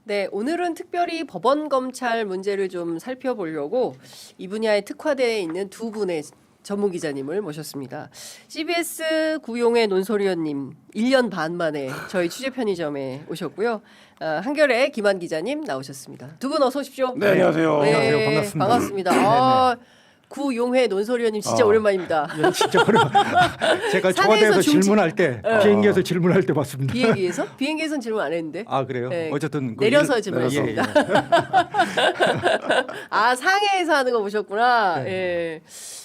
네, 오늘은 특별히 법원 검찰 문제를 좀 살펴보려고 이 분야에 특화되어 있는 두 분의 전문 기자님을 모셨습니다. CBS 구용의 논설위원님 1년 반 만에 저희 취재 편의점에 오셨고요. 한겨레 김한 기자님 나오셨습니다. 두 분 어서 오십시오. 네, 안녕하세요. 네, 안녕하세요. 반갑습니다. 반갑습니다. 구용회 논설위원님 진짜 오랜만입니다. 예, 진짜 제가 산에서 청와대에서 중지- 질문할 때 비행기에서 질문할 때 봤습니다. 비행기에서? 비행기에서는 질문 안 했는데. 아 그래요? 네. 어쨌든 내려서 질문했습니다. 아, 상해에서 하는 거 보셨구나. 네. 예.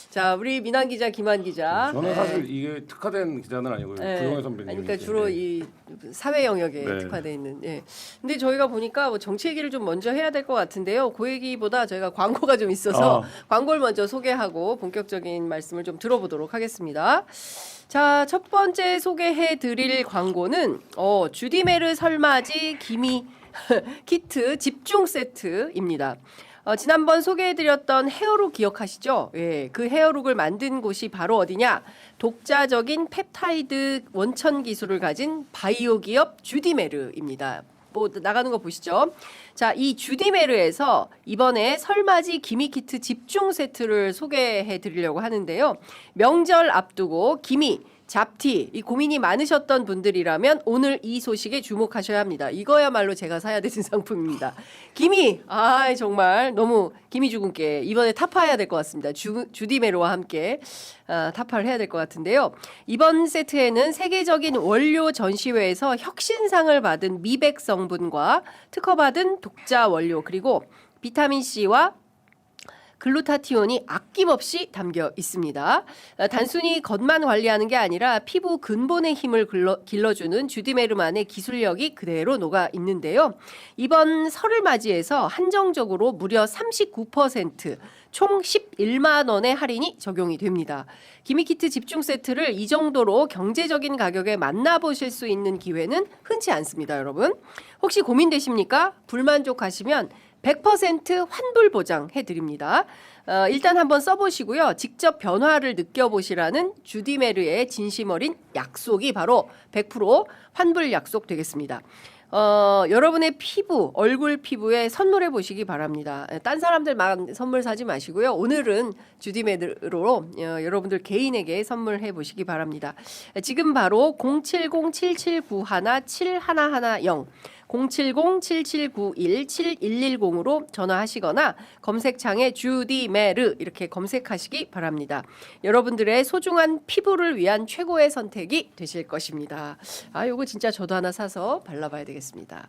자, 우리 민한 기자, 김한 기자. 저는 사실 이게 특화된 기자는 아니고요. 구용의 선배님. 그러니까 주로 이 사회 영역에 네. 특화돼 있는. 예. 근데 저희가 보니까 뭐 정치 얘기를 좀 먼저 해야 될 것 같은데요. 그 얘기보다 저희가 광고가 좀 있어서 광고를 먼저 소개하고 본격적인 말씀을 좀 들어보도록 하겠습니다. 자, 첫 번째 소개해 드릴 광고는 주디메르 설맞이 기미 키트 집중 세트입니다. 지난번 소개해드렸던 헤어룩 기억하시죠? 예, 그 헤어룩을 만든 곳이 바로 어디냐? 독자적인 펩타이드 원천 기술을 가진 바이오 기업 주디메르입니다. 뭐 나가는 거 보시죠. 자, 이 주디메르에서 이번에 설맞이 기미 키트 집중 세트를 소개해 드리려고 하는데요. 명절 앞두고 기미 잡티 이 고민이 많으셨던 분들이라면 오늘 이 소식에 주목하셔야 합니다. 이거야말로 제가 사야 되는 상품입니다. 기미 정말 너무 기미 주군께 이번에 타파해야 될 것 같습니다. 주디메로와 함께 타파를 해야 될 것 같은데요. 이번 세트에는 세계적인 원료 전시회에서 혁신상을 받은 미백 성분과 특허받은 독자 원료 그리고 비타민 C와 글루타티온이 아낌없이 담겨 있습니다. 단순히 겉만 관리하는 게 아니라 피부 근본의 힘을 길러주는 주디메르만의 기술력이 그대로 녹아 있는데요. 이번 설을 맞이해서 한정적으로 무려 39%, 총 11만 원의 할인이 적용이 됩니다. 기미키트 집중 세트를 이 정도로 경제적인 가격에 만나보실 수 있는 기회는 흔치 않습니다, 여러분. 혹시 고민되십니까? 불만족하시면 100% 환불 보장해 드립니다. 일단 한번 써보시고요. 직접 변화를 느껴보시라는 주디메르의 진심 어린 약속이 바로 100% 환불 약속 되겠습니다. 여러분의 피부, 얼굴 피부에 선물해 보시기 바랍니다. 딴 사람들만 선물 사지 마시고요. 오늘은 주디메르로 여러분들 개인에게 선물해 보시기 바랍니다. 지금 바로 070-7791-7110 070-7791-7110으로 전화하시거나 검색창에 주디메르 이렇게 검색하시기 바랍니다. 여러분들의 소중한 피부를 위한 최고의 선택이 되실 것입니다. 요거 진짜 저도 하나 사서 발라봐야 되겠습니다.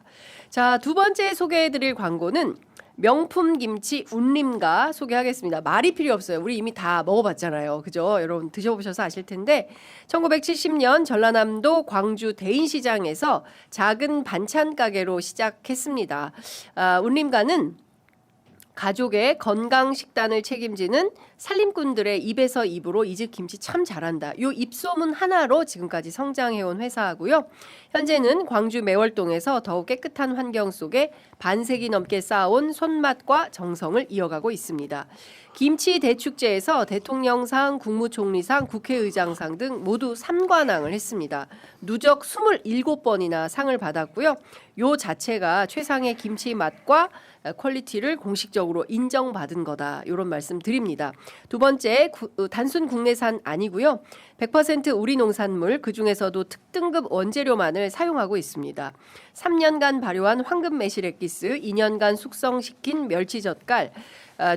자, 두 번째 소개해드릴 광고는 명품 김치 운림가 소개하겠습니다. 말이 필요 없어요. 우리 이미 다 먹어봤잖아요. 그죠? 여러분 드셔보셔서 아실 텐데 1970년 전라남도 광주 대인시장에서 작은 반찬 가게로 시작했습니다. 운림가는 가족의 건강 식단을 책임지는 살림꾼들의 입에서 입으로 이 집 김치 참 잘한다. 요 입소문 하나로 지금까지 성장해온 회사고요. 현재는 광주 매월동에서 더욱 깨끗한 환경 속에 반세기 넘게 쌓아온 손맛과 정성을 이어가고 있습니다. 김치 대축제에서 대통령상, 국무총리상, 국회의장상 등 모두 3관왕을 했습니다. 누적 27번이나 상을 받았고요. 요 자체가 최상의 김치 맛과 퀄리티를 공식적으로 인정받은 거다. 이런 말씀 드립니다. 두 번째, 단순 국내산 아니고요. 100% 우리 농산물 그중에서도 특등급 원재료만을 사용하고 있습니다. 3년간 발효한 황금 매실액기스, 2년간 숙성시킨 멸치젓갈,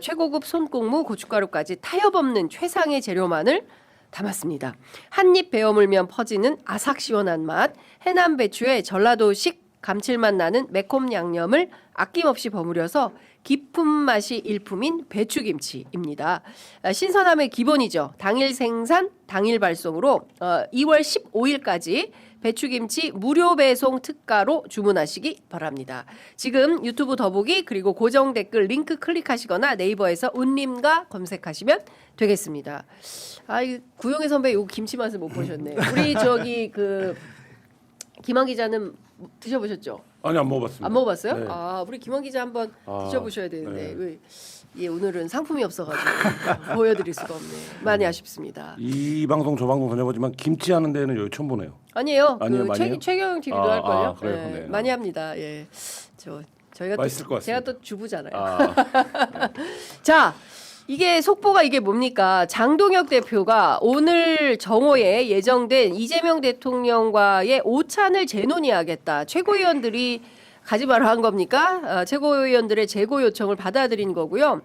최고급 손국무 고춧가루까지 타협 없는 최상의 재료만을 담았습니다. 한입 베어 물면 퍼지는 아삭 시원한 맛, 해남 배추에 전라도식 감칠맛 나는 매콤 양념을 아낌없이 버무려서 깊은 맛이 일품인 배추김치입니다. 신선함의 기본이죠. 당일 생산, 당일 발송으로 2월 15일까지 배추김치 무료 배송 특가로 주문하시기 바랍니다. 지금 유튜브 더보기 그리고 고정 댓글 링크 클릭하시거나 네이버에서 운림가 검색하시면 되겠습니다. 구용의 선배 요 김치 맛을 못 보셨네. 우리 김한 기자는 드셔보셨죠? 아니 안 먹어봤습니다. 안 먹어봤어요? 네. 우리 김한 기자 한번 드셔보셔야 되는데 네. 오늘은 상품이 없어가지고 보여드릴 수가 없네. 많이 아쉽습니다. 이 방송 저 방송 다녀보지만 김치 하는 데는 여기 처음 보네요. 아니에요. 아니에요, 많이 해요? 최경영 TV도 할걸요. 그래요? 네. 많이 합니다. 예, 저 저희가 맛있을 것 같습니다. 제가 또 주부잖아요. 아, 자, 이게 속보가 이게 뭡니까? 장동혁 대표가 오늘 정오에 예정된 이재명 대통령과의 오찬을 재논의하겠다. 최고위원들이 가지 마라 한 겁니까? 최고위원들의 재고 요청을 받아들인 거고요.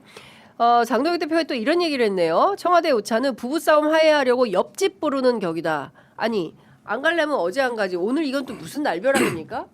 장동혁 대표가 또 이런 얘기를 했네요. 청와대 오찬은 부부싸움 화해하려고 옆집 부르는 격이다. 아니, 안 가려면 어제 안 가지. 오늘 이건 또 무슨 날벼락입니까?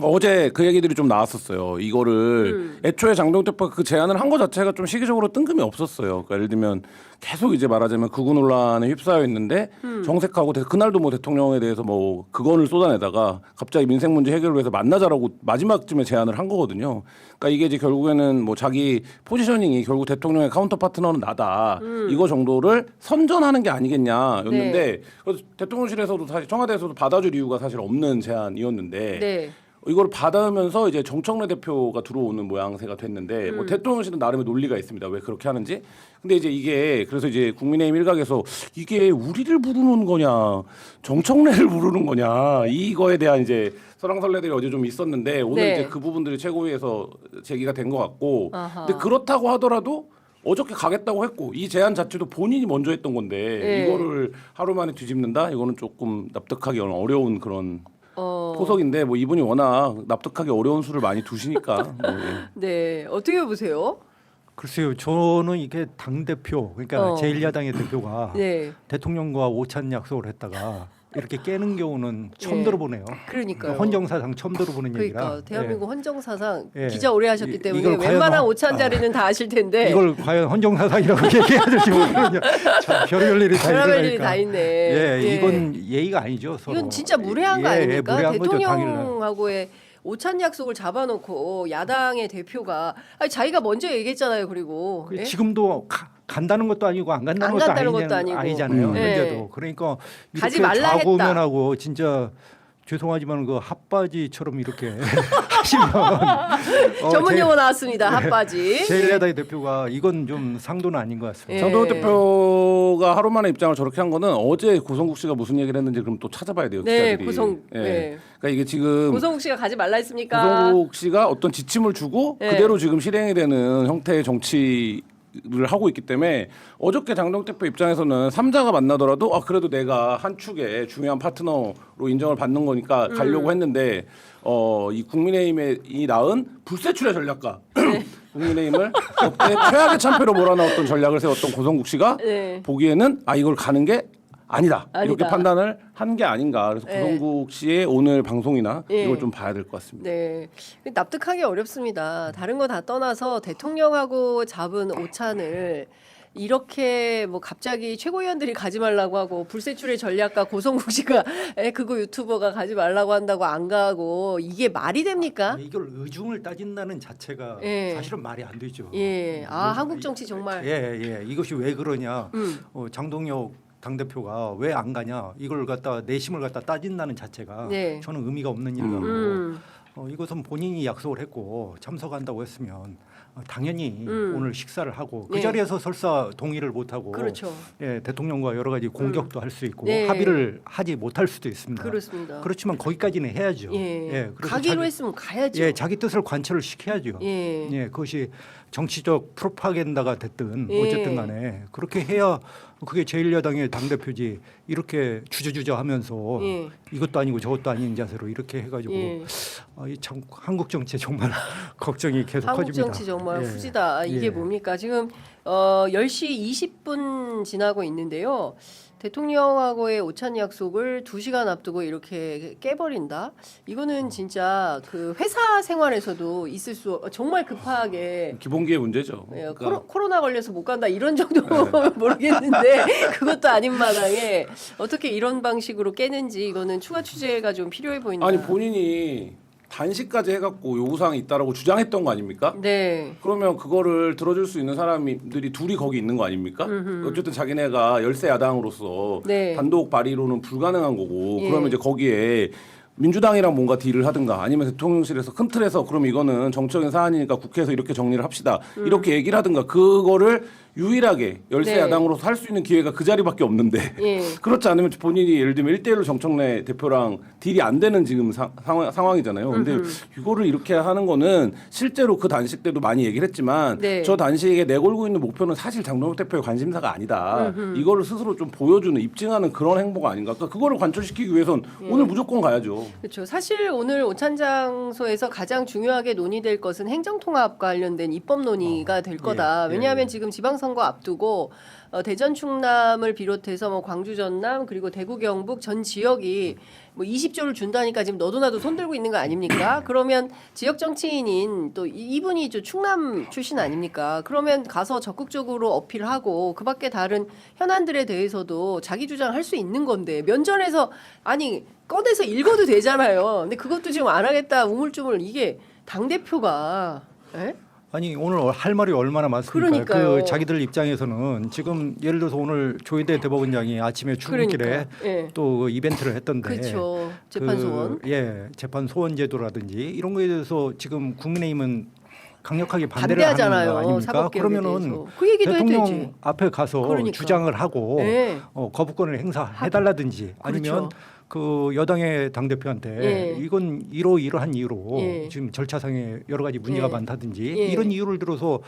어제 그 얘기들이 좀 나왔었어요. 이거를 애초에 장동혁 대표가 그 제안을 한 거 자체가 좀 시기적으로 뜬금이 없었어요. 그러니까 예를 들면 계속 이제 말하자면 극우 논란에 휩싸여 있는데 정색하고 그날도 뭐 대통령에 대해서 뭐 그건을 쏟아내다가 갑자기 민생 문제 해결을 위해서 만나자라고 마지막쯤에 제안을 한 거거든요. 그러니까 이게 이제 결국에는 뭐 자기 포지셔닝이 결국 대통령의 카운터 파트너는 나다. 이거 정도를 선전하는 게 아니겠냐였는데 네. 그래서 대통령실에서도 사실 청와대에서도 받아줄 이유가 사실 없는 제안이었는데 네. 이걸 받으면서 이제 정청래 대표가 들어오는 모양새가 됐는데 뭐 대통령실은 나름의 논리가 있습니다. 왜 그렇게 하는지. 근데 이제 이게 그래서 이제 국민의힘 일각에서 이게 우리를 부르는 거냐, 정청래를 부르는 거냐 이거에 대한 이제 설왕설래들이 어제 좀 있었는데 오늘 네. 이제 그 부분들이 최고위에서 제기가 된 것 같고. 아하. 근데 그렇다고 하더라도 어저께 가겠다고 했고 이 제안 자체도 본인이 먼저 했던 건데 네. 이거를 하루 만에 뒤집는다? 이거는 조금 납득하기 어려운 그런. 포석인데 뭐 이분이 워낙 납득하기 어려운 수를 많이 두시니까 뭐, 예. 네. 어떻게 보세요? 글쎄요, 저는 이게 당 대표, 그러니까 어. 제1야당의 대표가 네. 대통령과 오찬 약속을 했다가 이렇게 깨는 경우는 처음 예. 들어보네요. 그러니까요. 헌정사상 처음 들어보는 그러니까 얘기라. 대한민국 헌정사상 예. 기자 오래 하셨기 때문에 이걸 과연 웬만한 어- 오찬 자리는 다 아실 텐데 이걸 과연 헌정사상이라고 얘기해야 될지 모르겠네요. 참 별의별 일이 다 별의별 일이 일어나니까. 다 있네. 예, 예. 이건 예의가 아니죠. 서로. 이건 진짜 무례한 거 예, 아닙니까? 무례한 거죠, 당일날. 대통령하고의 오찬 약속을 잡아놓고 야당의 대표가 아니, 자기가 먼저 얘기했잖아요. 그리고 예? 지금도 간다는 것도 아니고 안 간다는, 안 간다는 것도 아니고. 아니잖아요. 예. 현재도. 그러니까 가지 이렇게 말라 했다. 좌고우면하고 진짜 죄송하지만 그 핫바지처럼 이렇게 하시면 전문 용어 나왔습니다. 핫바지. 제1야당의 대표가 이건 좀 상도는 아닌 것 같습니다. 예. 장동혁 대표가 하루 만에 입장을 저렇게 한 거는 어제 고성국 씨가 무슨 얘기를 했는지 그럼 또 찾아봐야 돼요. 네, 기자들이. 고성. 예. 네. 그러니까 이게 지금 고성국 씨가 가지 말라 했습니까? 고성국 씨가 어떤 지침을 주고 네. 그대로 지금 실행이 되는 형태의 정치를 하고 있기 때문에 어저께 장동혁 대표 입장에서는 3자가 만나더라도 아 그래도 내가 한 축의 중요한 파트너로 인정을 받는 거니까 가려고 했는데 이 국민의힘에 이 낳은 불세출의 전략가 네. 국민의힘을 역대 최악의 참패로 몰아넣었던 전략을 세웠던 고성국 씨가 네. 보기에는 아 이걸 가는 게 아니다. 이렇게 아니다. 판단을 한 게 아닌가. 그래서 네. 고성국 씨의 오늘 방송이나 예. 이걸 좀 봐야 될 것 같습니다. 네, 납득하기 어렵습니다. 다른 거 다 떠나서 대통령하고 잡은 오찬을 이렇게 뭐 갑자기 최고위원들이 가지 말라고 하고 불세출의 전략가 고성국 씨가 그거 유튜버가 가지 말라고 한다고 안 가고 이게 말이 됩니까? 이걸 의중을 따진다는 자체가 예. 사실은 말이 안 되죠. 예, 아 한국 정치 정말 예. 이것이 왜 그러냐? 음. 장동혁 당 대표가 왜 안 가냐? 이걸 갖다 내심을 갖다 따진다는 자체가 네. 저는 의미가 없는 일 같고 음. 이것은 본인이 약속을 했고 참석한다고 했으면 당연히 음. 오늘 식사를 하고 그 네. 자리에서 설사 동의를 못 하고 그렇죠. 예, 대통령과 여러 가지 공격도 할 수 있고 네. 합의를 하지 못할 수도 있습니다. 그렇습니다. 그렇지만 거기까지는 해야죠. 예, 그래서 가기로 자기- 했으면 가야죠. 예, 자기 뜻을 관철을 시켜야죠. 예. 그것이 정치적 프로파간다가 됐든 예. 어쨌든 간에 그렇게 해야 그게 제1야당의 당대표지 이렇게 주저주저 하면서 예. 이것도 아니고 저것도 아닌 자세로 이렇게 해가지고 예. 참 한국 정치에 정말 걱정이 계속 한국 커집니다. 정치 정말 예. 후지다. 이게 예. 뭡니까? 지금 10시 20분 지나고 있는데요. 대통령하고의 오찬 약속을 2시간 앞두고 이렇게 깨버린다. 이거는 진짜 그 회사 생활에서도 있을 수 정말 급하게 기본기의 문제죠. 예, 그러니까 코로나 걸려서 못 간다 이런 정도면 모르겠는데 그것도 아닌 마당에 어떻게 이런 방식으로 깨는지 이거는 추가 취재가 좀 필요해 보인다. 아니 본인이 단식까지 해갖고 요구사항이 있다라고 주장했던 거 아닙니까? 네. 그러면 그거를 들어줄 수 있는 사람들이 둘이 거기 있는 거 아닙니까? 어쨌든 자기네가 열세 야당으로서 네. 단독 발의로는 불가능한 거고 예. 그러면 이제 거기에 민주당이랑 뭔가 딜을 하든가 아니면 대통령실에서 큰 틀에서 그럼 이거는 정적인 사안이니까 국회에서 이렇게 정리를 합시다. 이렇게 얘기를 하든가 그거를 유일하게 열세 네. 야당으로서 할 수 있는 기회가 그 자리밖에 없는데 예. 그렇지 않으면 본인이 예를 들면 1대1로 정청래 대표랑 딜이 안 되는 지금 상황이잖아요. 근데 이거를 이렇게 하는 거는 실제로 그 단식 때도 많이 얘기를 했지만 네. 저 단식에 내걸고 있는 목표는 사실 장동혁 대표의 관심사가 아니다. 이거를 스스로 좀 보여주는 입증하는 그런 행보가 아닌가. 그러니까 그거를 관철시키기 위해선 오늘 무조건 가야죠. 그렇죠. 사실 오늘 오찬장소에서 가장 중요하게 논의될 것은 행정통합과 관련된 입법 논의가 될 거다. 왜냐하면 지금 지방선거 앞두고 대전 충남을 비롯해서 뭐 광주 전남 그리고 대구 경북 전 지역이 뭐 20조를 준다니까 지금 너도 나도 손 들고 있는 거 아닙니까? 그러면 지역 정치인인 또 이분이 저 충남 출신 아닙니까? 그러면 가서 적극적으로 어필하고 그밖에 다른 현안들에 대해서도 자기 주장할 수 있는 건데 면전에서 아니 꺼내서 읽어도 되잖아요. 근데 그것도 지금 안 하겠다 우물쭈물 이게 당 대표가 예? 아니 오늘 할 말이 얼마나 많습니까? 그러니까요. 그 자기들 입장에서는 지금 예를 들어서 오늘 조희대 대법원장이 아침에 출근길에 그러니까, 예. 또 그 이벤트를 했던데 그렇죠. 재판 소원. 재판 소원 제도라든지 이런 거에 대해서 지금 국민의힘은 강력하게 반대를 하는 반대하잖아요. 거 아닙니까? 사법개혁에 그러면은 대해서. 그 얘기도 대통령 해야지. 앞에 가서 그러니까. 주장을 하고 네. 거부권을 행사해달라든지 아니면 그렇죠. 그 여당의 당 대표한테 예. 이건 이러한 이유로 예. 지금 절차상에 여러 가지 문제가 예. 많다든지 예. 이런 이유를 들어서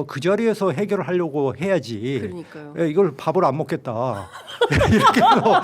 그 자리에서 해결을 하려고 해야지. 그러니까요. 이걸 밥을 안 먹겠다. 이렇게 해서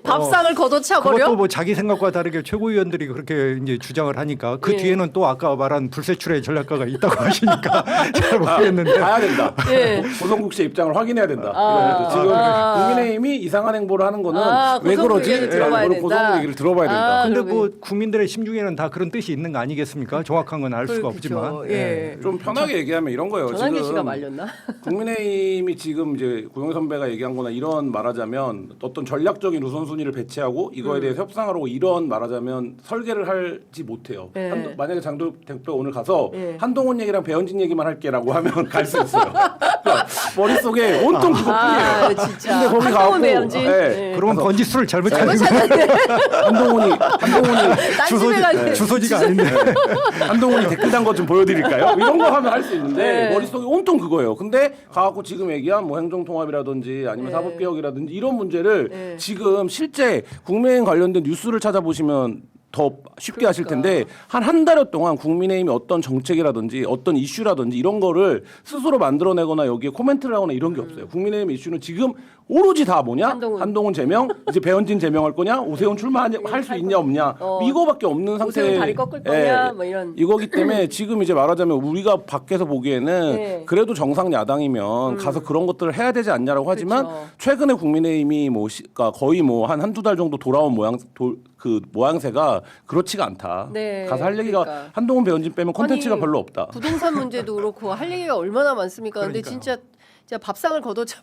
밥상을 걷어차 버려? 그것도 뭐 자기 생각과 다르게 최고위원들이 그렇게 이제 주장을 하니까 그 예. 뒤에는 또 아까 말한 불세출의 전략가가 있다고 하시니까 잘 모르겠는데 가야 된다. 예. 고성국 씨의 입장을 확인해야 된다. 아. 지금 아. 국민의힘이 이상한 행보를 하는 거는 아, 왜 고성국 그러지? 얘기를 들어봐야 된다. 고성국 얘기를 들어봐야 된다. 아, 근데 그러면- 뭐 국민들의 심중에는 다 그런 뜻이 있는 거 아니겠습니까? 정확한 건 알 수가 그렇죠. 없지만. 예. 좀 편하게 얘기하면 이런 거예요. 전환기 씨가 지금 말렸나? 국민의힘이 지금 이제 고영 선배가 얘기한 거나 이런 말하자면 어떤 전략적인 우선순위를 배치하고 이거에 대해서 협상하라고 이런 말하자면 설계를 하지 못해요. 예. 만약에 장동혁 대표 오늘 가서 예. 한동훈 얘기랑 배현진 얘기만 할게라고 하면 갈 수 있어요. 그러니까 머릿속에 온통 그것뿐이에요. 진짜. 근데 거기 한동훈 가고 배현진? 예. 예. 그러면 번지수를 잘못 찾은 한동훈이 딴 집에 가지. 주소지가 아닌데. 한동훈이 댓글 단 거 좀 보여드릴까요? 이런 거 하면 할 수 있는데 네. 머릿속에 온통 그거예요. 근데 가갖고 지금 얘기한 뭐 행정통합이라든지 아니면 네. 사법개혁이라든지 이런 문제를 네. 지금 실제 국민의힘 관련된 뉴스를 찾아보시면 더 쉽게 하실 그러니까. 텐데 한 달여 동안 국민의힘이 어떤 정책이라든지 어떤 이슈라든지 이런 거를 스스로 만들어내거나 여기에 코멘트를 하거나 이런 게 없어요. 국민의힘 이슈는 지금 오로지 다 뭐냐? 한동훈 제명, 이제 배현진 제명할 거냐? 오세훈 출마할 수 있냐 없냐? 이거밖에 없는 상태. 오세훈 다리 꺾을 거냐? 뭐 이런. 이거기 때문에 지금 이제 말하자면 우리가 밖에서 보기에는 네. 그래도 정상 야당이면 가서 그런 것들을 해야 되지 않냐라고 하지만 그렇죠. 최근에 국민의힘이 뭐 그러니까 거의 뭐 한두 달 정도 돌아온 그 모양새가 그렇지가 않다. 네, 가서 할 얘기가 그러니까. 한동훈 배현진 빼면 콘텐츠가 아니, 별로 없다. 부동산 문제도 그렇고 할 얘기가 얼마나 많습니까? 근데 진짜 밥상을 걷어차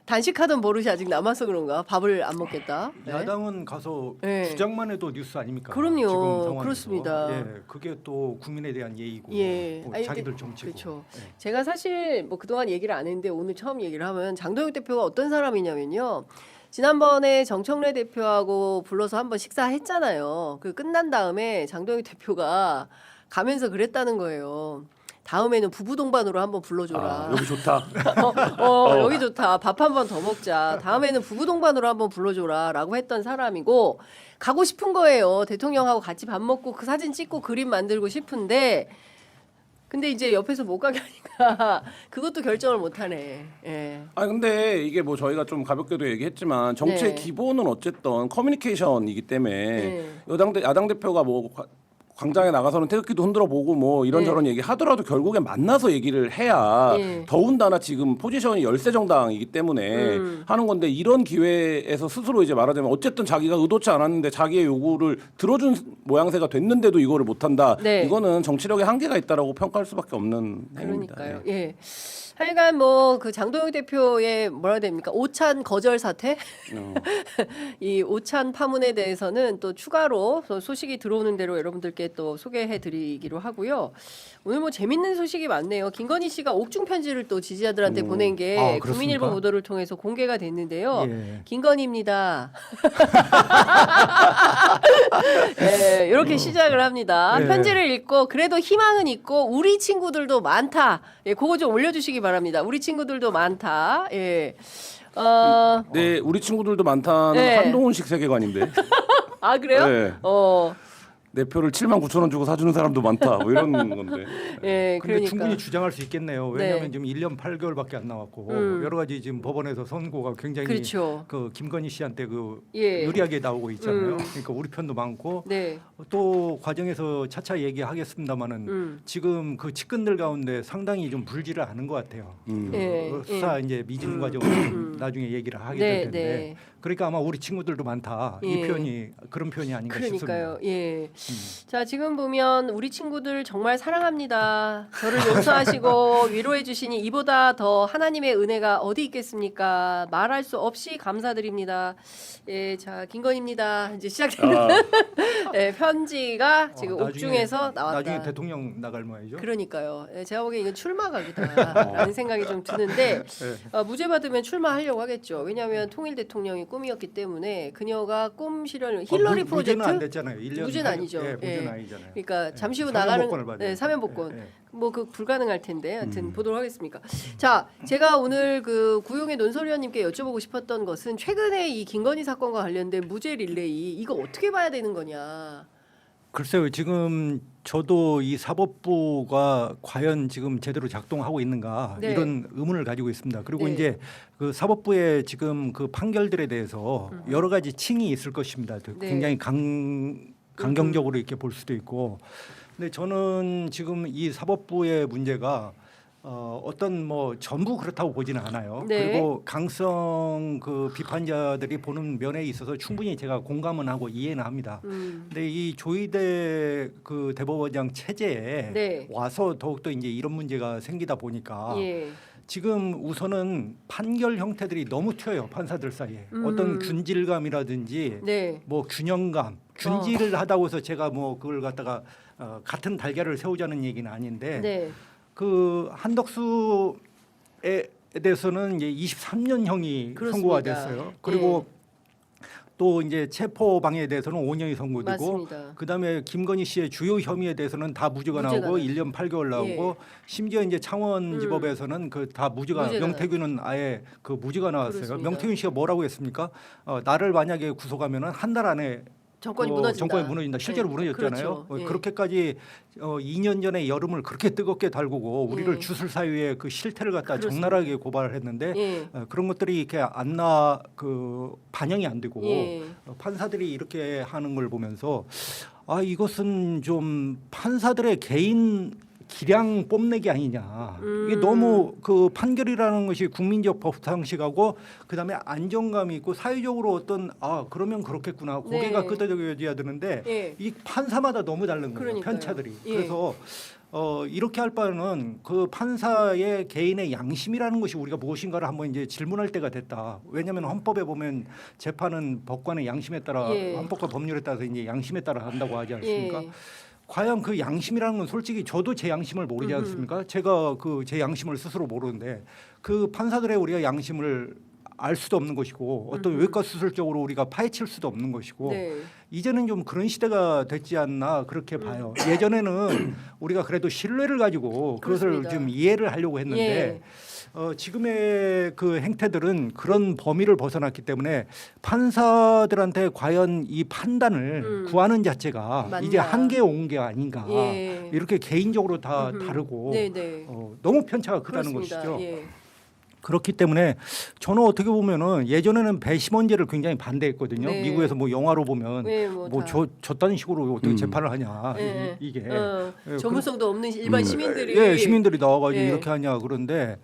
단식하던 버릇이 아직 남아서 그런가? 밥을 안 먹겠다. 네. 야당은 가서 네. 주장만 해도 뉴스 아닙니까? 그럼요. 지금 상황에서. 그렇습니다. 예, 그게 또 국민에 대한 예의고 예. 뭐 아니, 자기들 근데- 정치고. 그렇죠. 예. 제가 사실 뭐 그동안 얘기를 안 했는데 오늘 처음 얘기를 하면 장동혁 대표가 어떤 사람이냐면요. 지난번에 정청래 대표하고 불러서 한번 식사했잖아요. 그 끝난 다음에 장동혁 대표가 가면서 그랬다는 거예요. 다음에는 부부 동반으로 한번 불러줘라. 아, 여기 좋다. 여기 좋다. 밥 한 번 더 먹자. 다음에는 부부 동반으로 한번 불러줘라라고 했던 사람이고 가고 싶은 거예요. 대통령하고 같이 밥 먹고 그 사진 찍고 그림 만들고 싶은데 근데 이제 옆에서 못 가게 하니까 그것도 결정을 못 하네. 예. 아 근데 이게 뭐 저희가 좀 가볍게도 얘기했지만 정치의 네. 기본은 어쨌든 커뮤니케이션이기 때문에 네. 야당 대표가 뭐 광장에 나가서는 태극기도 흔들어 보고 뭐 이런저런 얘기 하더라도 결국엔 만나서 얘기를 해야 네. 더군다나 지금 포지션이 열세 정당이기 때문에 하는 건데 이런 기회에서 스스로 이제 말하자면 어쨌든 자기가 의도치 않았는데 자기의 요구를 들어준 모양새가 됐는데도 이거를 못한다. 네. 이거는 정치력에 한계가 있다라고 평가할 수밖에 없는 행위입니다. 그러니까요. 예. 하여간 뭐 그 장동혁 대표의 뭐라 해야 됩니까? 오찬 거절 사태? 이 오찬 파문에 대해서는 또 추가로 소식이 들어오는 대로 여러분들께 또 소개해드리기로 하고요. 오늘 뭐 재밌는 소식이 많네요. 김건희 씨가 옥중 편지를 또 지지자들한테 보낸 게 그렇습니까? 국민일보 보도를 통해서 공개가 됐는데요. 예. 김건희입니다. 네, 이렇게 시작을 합니다. 예. 편지를 읽고 그래도 희망은 있고 우리 친구들도 많다. 예, 그거 좀 올려주시기 바랍니다. 우리 친구들도 많다. 예. 네, 우리 친구들도 많다는 네. 한동훈식 세계관인데. 아 그래요? 네. 내 표를 79,000원 주고 사주는 사람도 많다. 뭐 이런 건데. 예, 근데 그러니까. 충분히 주장할 수 있겠네요. 왜냐하면 네. 지금 1년 8개월밖에 안 남았고 여러 가지 지금 법원에서 선고가 굉장히 그렇죠. 그 김건희 씨한테 그 예. 유리하게 나오고 있잖아요. 그러니까 우리 편도 많고 네. 또 과정에서 차차 얘기하겠습니다마는 지금 그 측근들 가운데 상당히 좀 불지를 않은 것 같아요. 예, 수사 이제 미진 과정을 나중에 얘기를 하게 될 네, 텐데. 네. 그러니까 아마 우리 친구들도 많다. 이 예. 표현이 그런 표현이 아닌가 그러니까요. 싶습니다. 예. 자, 지금 보면 우리 친구들 정말 사랑합니다. 저를 용서하시고 위로해 주시니 이보다 더 하나님의 은혜가 어디 있겠습니까? 말할 수 없이 감사드립니다. 예, 자, 김건희입니다. 이제 시작되는 예, 편지가 지금 나중에- 옥중에서 나왔다. 나중에 대통령 나갈 모양이죠. 그러니까요. 예, 제가 보기엔 이건 출마각이다라는 생각이 좀 드는데 무죄 받으면 출마하려고 하겠죠. 왜냐하면 통일 대통령이 꿈이었기 때문에 그녀가 꿈 실현 힐러리 프로젝트 무죄는 안 됐잖아요. 1년 무죄는 아니죠. 예, 무죄는 예. 아니잖아요. 그러니까 잠시 후 사면 나가는 복권을 받아야 네, 사면 복권. 예, 예. 뭐 그 불가능할 텐데 하여튼 보도록 하겠습니까. 자, 제가 오늘 그 구용의 논설위원님께 여쭤보고 싶었던 것은 최근에 이 김건희 사건과 관련된 무죄 릴레이 이거 어떻게 봐야 되는 거냐. 글쎄요. 지금 저도 이 사법부가 과연 지금 제대로 작동하고 있는가 네. 이런 의문을 가지고 있습니다. 그리고 네. 이제 그 사법부의 지금 그 판결들에 대해서 여러 가지 층이 있을 것입니다. 네. 굉장히 강경적으로 이렇게 볼 수도 있고. 근데 저는 지금 이 사법부의 문제가 어떤 뭐 전부 그렇다고 보지는 않아요. 네. 그리고 강성 그 비판자들이 보는 면에 있어서 충분히 제가 공감은 하고 이해는 합니다. 근데 이 조희대 그 대법원장 체제에 네. 와서 더욱더 이제 이런 문제가 생기다 보니까 예. 지금 우선은 판결 형태들이 너무 튀어요. 판사들 사이에. 어떤 균질감이라든지 네. 뭐 균형감, 균질을 하다고 해서 제가 뭐 그걸 갖다가 같은 달걀을 세우자는 얘기는 아닌데 네. 그 한덕수에 대해서는 이제 23년형이 그렇습니다. 선고가 됐어요. 그리고 또 이제 체포 방해에 대해서는 5년이 선고되고 맞습니다. 그다음에 김건희 씨의 주요 혐의에 대해서는 다 무죄가 무죄가 나오고 나요. 1년 8개월 나오고 심지어 이제 창원지법에서는 그 다 무죄가 무죄가 명태균은 아예 그 무죄가 나왔어요. 그렇습니다. 명태균 씨가 뭐라고 했습니까? 나를 만약에 구속하면은 한 달 안에 정권이 무너진다. 정권이 무너진다. 실제로 네. 무너졌잖아요. 그렇죠. 예. 그렇게까지 2년 전에 여름을 그렇게 뜨겁게 달구고 우리를 예. 주술 사유에 그 실태를 갖다 그렇습니다. 적나라하게 고발을 했는데 예. 그런 것들이 이렇게 그 반영이 안 되고 예. 판사들이 이렇게 하는 걸 보면서 이것은 좀 판사들의 개인 기량 뽐내기 아니냐. 이게 너무 그 판결이라는 것이 국민적 법 상식하고 그다음에 안정감이 있고 사회적으로 어떤 그러면 그렇겠구나. 고개가 네. 끄덕여져야 되는데 예. 이 판사마다 너무 다른 거예요. 그러니까요. 편차들이. 예. 그래서 이렇게 할 바에는 그 판사의 개인의 양심이라는 것이 우리가 무엇인가를 한번 이제 질문할 때가 됐다. 왜냐하면 헌법에 보면 재판은 법관의 양심에 따라 예. 헌법과 법률에 따라서 이제 양심에 따라 한다고 하지 않습니까? 예. 과연 그 양심이라는 건 솔직히 저도 제 양심을 모르지 않습니까? 제가 그 제 양심을 스스로 모르는데 그 판사들의 우리가 양심을 알 수도 없는 것이고 어떤 외과 수술적으로 우리가 파헤칠 수도 없는 것이고 네. 이제는 좀 그런 시대가 됐지 않나 그렇게 봐요. 예전에는 우리가 그래도 신뢰를 가지고 그것을 그렇습니다. 좀 이해를 하려고 했는데 지금의 그 행태들은 그런 범위를 벗어났기 때문에 판사들한테 과연 이 판단을 구하는 자체가 맞나. 이제 한계에 온 게 아닌가 예. 이렇게 개인적으로 다 다르고 네네. 너무 편차가 크다는 그렇습니다. 것이죠. 예. 그렇기 때문에 저는 어떻게 보면은 예전에는 배심원제를 굉장히 반대했거든요. 네. 미국에서 뭐 영화로 보면 네, 뭐 다. 저딴 식으로 어떻게 재판을 하냐 예. 이게 전문성도 없는 일반 시민들이 예, 시민들이 나와가지고 예. 이렇게 하냐 그런데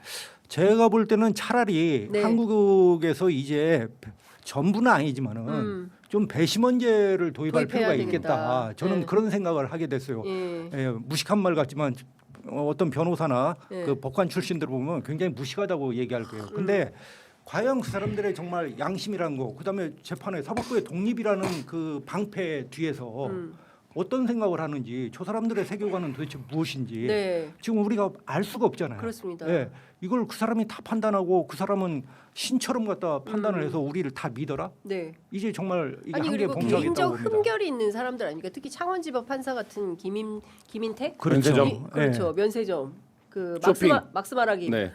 제가 볼 때는 차라리 네. 한국에서 이제 전부는 아니지만은 좀 배심원제를 도입할 도입해야 필요가 되겠다. 있겠다. 저는 네. 그런 생각을 하게 됐어요. 예. 예, 무식한 말 같지만 어떤 변호사나 예. 그 법관 출신들 보면 굉장히 무식하다고 얘기할 거예요. 근데 과연 그 사람들의 정말 양심이라는 거, 그다음에 재판의 사법부의 독립이라는 그 방패 뒤에서 어떤 생각을 하는지 저 사람들의 세계관은 도대체 무엇인지 네. 지금 우리가 알 수가 없잖아요. 그렇습니다. 예, 이걸 그 사람이 다 판단하고 그 사람은 신처럼 갖다 판단을 해서 우리를 다 믿어라? 네. 이제 정말 이게 아니 한계 그리고 봉착이 개인적 있다고 봅니다. 흠결이 있는 사람들 아닙니까? 특히 창원지법 판사 같은 김인택 면세점. 그렇죠. 면세점 그 쇼핑. 막스 말하기 네.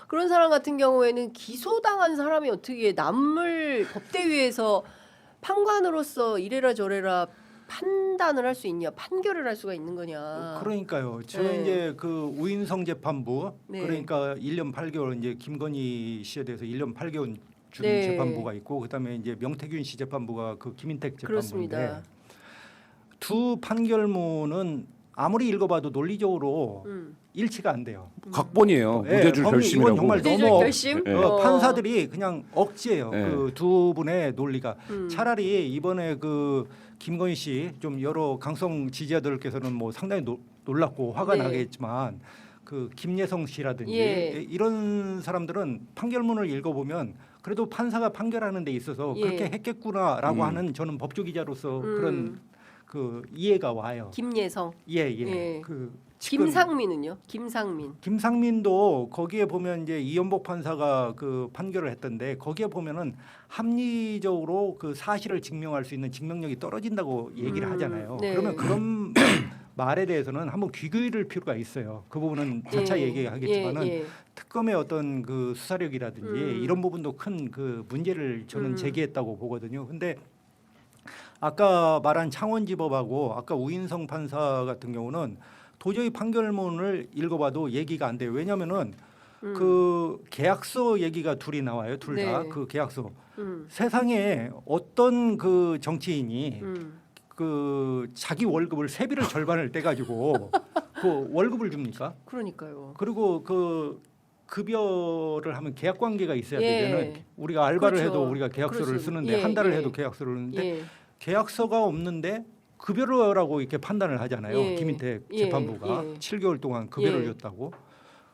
그런 사람 같은 경우에는 기소당한 사람이 어떻게 남을 법대위에서 판관으로서 이래라 저래라 판단을 할 수 있냐, 판결을 할 수가 있는 거냐. 그러니까요. 저는 네. 이제 그 우인성 재판부 네. 그러니까 1년 8개월 이제 김건희 씨에 대해서 1년 8개월 준 네. 재판부가 있고 그다음에 이제 명태균 씨 재판부가 그 김인택 재판부인데 그렇습니다. 두 판결문은 아무리 읽어봐도 논리적으로 일치가 안 돼요. 각본이에요. 예, 무죄줄 법리 결심이라고. 이건 정말 무죄줄 너무 결심? 네. 판사들이 그냥 억지예요. 네. 그 두 분의 논리가 차라리 이번에 그 김건희 씨 좀 여러 강성 지지자들께서는 뭐 상당히 놀랐고 화가 네. 나겠지만 그 김예성 씨라든지 예. 이런 사람들은 판결문을 읽어보면 그래도 판사가 판결하는 데 있어서 예. 그렇게 했겠구나라고 하는 저는 법조기자로서 그런 그 이해가 와요. 김예성, 예. 예. 그 지금 김상민은요? 김상민. 김상민도 거기에 보면 이제 이연복 판사가 그 판결을 했던데 거기에 보면은 합리적으로 그 사실을 증명할 수 있는 증명력이 떨어진다고 얘기를 하잖아요. 네. 그러면 그런 말에 대해서는 한번 귀 기울일 필요가 있어요. 그 부분은 차차 예. 얘기하겠지만은 예. 특검의 어떤 그 수사력이라든지 이런 부분도 큰 그 문제를 저는 제기했다고 보거든요. 근데 아까 말한 창원지법하고 아까 우인성 판사 같은 경우는 도저히 판결문을 읽어봐도 얘기가 안 돼요. 왜냐하면은 그 계약서 얘기가 둘이 나와요. 둘 다 네. 그 계약서. 세상에 어떤 그 정치인이 그 자기 월급을 세비를 절반을 떼가지고 그 월급을 줍니까? 그러니까요. 그리고 그 급여를 하면 계약 관계가 있어야 예. 되잖아요. 우리가 알바를 그렇죠. 해도 우리가 계약서를 그렇죠. 쓰는데 예, 한 달을 예. 해도 계약서를 쓰는데 예. 계약서가 없는데 급여라고 이렇게 판단을 하잖아요. 예. 김인택 예. 재판부가 예. 7개월 동안 급여를 예. 줬다고.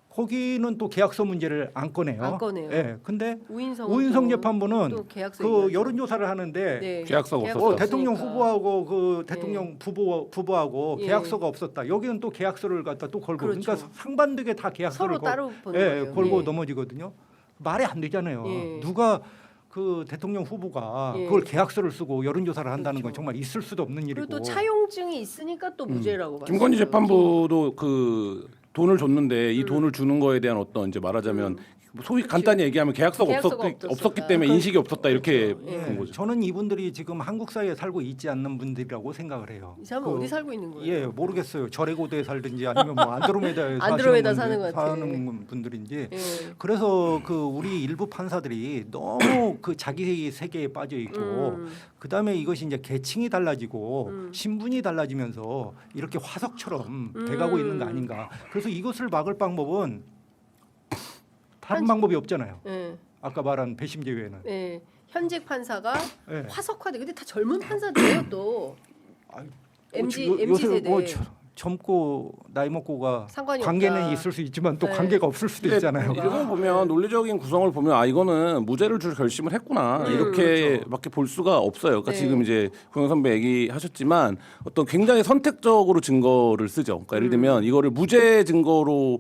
거기는 또 계약서 문제를 안 꺼내요. 안 꺼내요. 예. 근데 우인성 우인성 재판부는 또 계약서 그 얘기하죠. 여론조사를 하는데 네. 계약서가 계약서가 없었다. 대통령 없으니까. 후보하고 그 대통령 부부하고 예. 계약서가 없었다. 여기는 또 계약서를 갖다 또 걸고 그렇죠. 그러니까 상반되게 다 계약서를 서로 따로 보는 예, 거예요. 걸고 예. 넘어지거든요. 말이 안 되잖아요. 예. 누가 그 대통령 후보가 예. 그걸 계약서를 쓰고 여론조사를 한다는 건 그렇죠. 정말 있을 수도 없는 일이고. 그리고 또 차용증이 있으니까 또 무죄라고 봐요. 김건희 재판부도 그 돈을 줬는데 이 돈을 주는 거에 대한 어떤 이제 말하자면 소위 간단히 얘기하면 계약서가 계약서가 없었기 때문에 인식이 없었다 이렇게 그렇죠. 예. 본 거죠. 저는 이분들이 지금 한국 사회에 살고 있지 않는 분들이라고 생각을 해요. 이 사람은 어디 살고 있는 거예요? 예, 모르겠어요. 절에고대에 살든지 아니면 뭐 안드로메다에 안드로메다 사시는 사는 것 같아. 사는 분들인지. 예. 그래서 그 우리 일부 판사들이 너무 그 자기 세계에 빠져 있고 그다음에 이것이 이제 계층이 달라지고 신분이 달라지면서 이렇게 화석처럼 돼가고 있는 거 아닌가. 그래서 이것을 막을 방법은 다른 방법이 없잖아요. 예. 아까 말한 배심제 외에는. 예. 현직 판사가 예. 화석화돼. 근데 다 젊은 판사들이에요 또. MZ 요새 세대. 뭐 젊고 나이 먹고가 상관이 관계는 없다. 있을 수 있지만 또 네. 관계가 없을 수도 있잖아요. 이런 거 보면 논리적인 구성을 보면 아 이거는 무죄를 줄 결심을 했구나 이렇게밖에 볼 수가 없어요. 그러니까 네. 지금 이제 공영 선배 얘기하셨지만 어떤 굉장히 선택적으로 증거를 쓰죠. 그러니까 예를 들면 이거를 무죄 증거로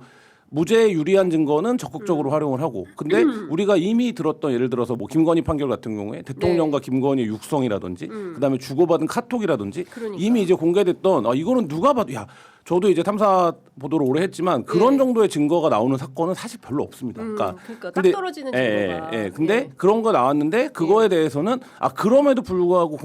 무죄에 유리한 증거는 적극적으로 활용을 하고 근데 우리가 이미 들었던 예를 들어서 뭐 김건희 판결 같은 경우에 대통령과 김건희 육성이라든지 그다음에 주고받은 카톡이라든지 그러니까. 이미 이제 공개됐던 아 이거는 누가 봐도 야 저도 이제 탐사 보도를 오래 했지만 그런 예. 정도의 증거가 나오는 사건은 사실 별로 없습니다. 그러니까 딱 떨어지는 증거가. 근데 예. 그런 거 나왔는데 그거에 대해서는 아 그럼에도 불구하고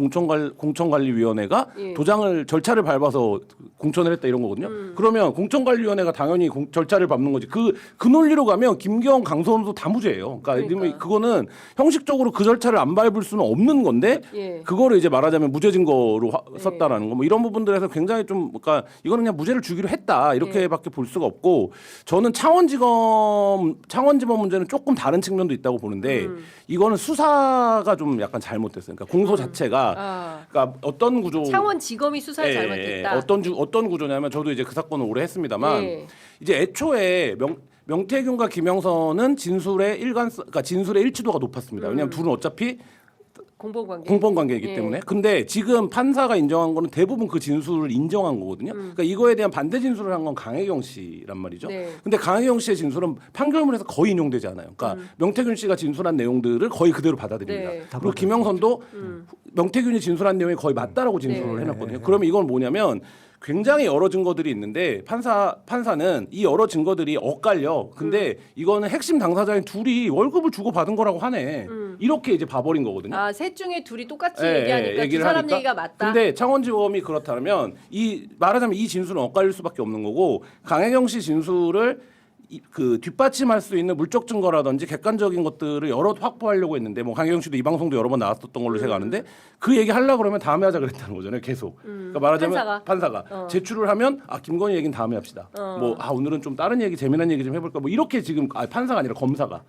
공천관리위원회가 예. 도장을 절차를 밟아서 공천을 했다 이런 거거든요. 그러면 공천관리위원회가 당연히 절차를 밟는 거지. 그 논리로 가면 김경, 강선우도 다 무죄예요. 그러니까 그거는 형식적으로 그 절차를 안 밟을 수는 없는 건데 예. 그거를 이제 말하자면 무죄 증거로 썼다라는 거. 뭐 이런 부분들에서 굉장히 좀 그러니까 이거는 그냥 무죄를 주기로 했다 이렇게밖에 볼 수가 없고 저는 창원지법 문제는 조금 다른 측면도 있다고 보는데 이거는 수사가 좀 약간 잘못됐어요. 그러니까 공소 자체가 아. 그러니까 어떤 구조 창원지검이 수사를 예, 잘못했다. 어떤 구조냐면 저도 이제 그 사건을 오래 했습니다만 예. 이제 애초에 명태균과 김영선은 진술의 일치도가 높았습니다. 왜냐하면 둘은 어차피 공범관계이기 예. 때문에. 근데 지금 판사가 인정한 거는 대부분 그 진술을 인정한 거거든요. 그러니까 이거에 대한 반대 진술을 한 건 강혜경 씨란 말이죠. 네. 근데 강혜경 씨의 진술은 판결문에서 거의 인용되지 않아요. 그러니까 명태균 씨가 진술한 내용들을 거의 그대로 받아들입니다. 네. 그리고 김영선도 명태균이 진술한 내용이 거의 맞다라고 진술을 네. 해놨거든요. 그러면 이건 뭐냐면 굉장히 여러 증거들이 있는데 판사는 이 여러 증거들이 엇갈려. 근데 이거는 핵심 당사자인 둘이 월급을 주고 받은 거라고 하네. 이렇게 이제 봐버린 거거든요. 아, 셋 중에 둘이 똑같이 예, 얘기하니까 두 얘기를 사람 하니까. 얘기가 맞다. 근데 창원지검이 그렇다면 말하자면 이 진술은 엇갈릴 수밖에 없는 거고 강혜경 씨 진술을 그 뒷받침할 수 있는 물적 증거라든지 객관적인 것들을 여러 확보하려고 했는데 뭐 강혜경 씨도 이 방송도 여러 번 나왔었던 걸로 제가 아는데 그 얘기 하려고 그러면 다음에 하자 그랬다는 거잖아요. 계속. 그러니까 말하자면 판사가 제출을 하면 제출을 얘기는 다음에 합시다. 뭐 오늘은 좀 다른 얘기 재미난 얘기 좀 해볼까 뭐 이렇게 지금 판사가 아니라 검사가.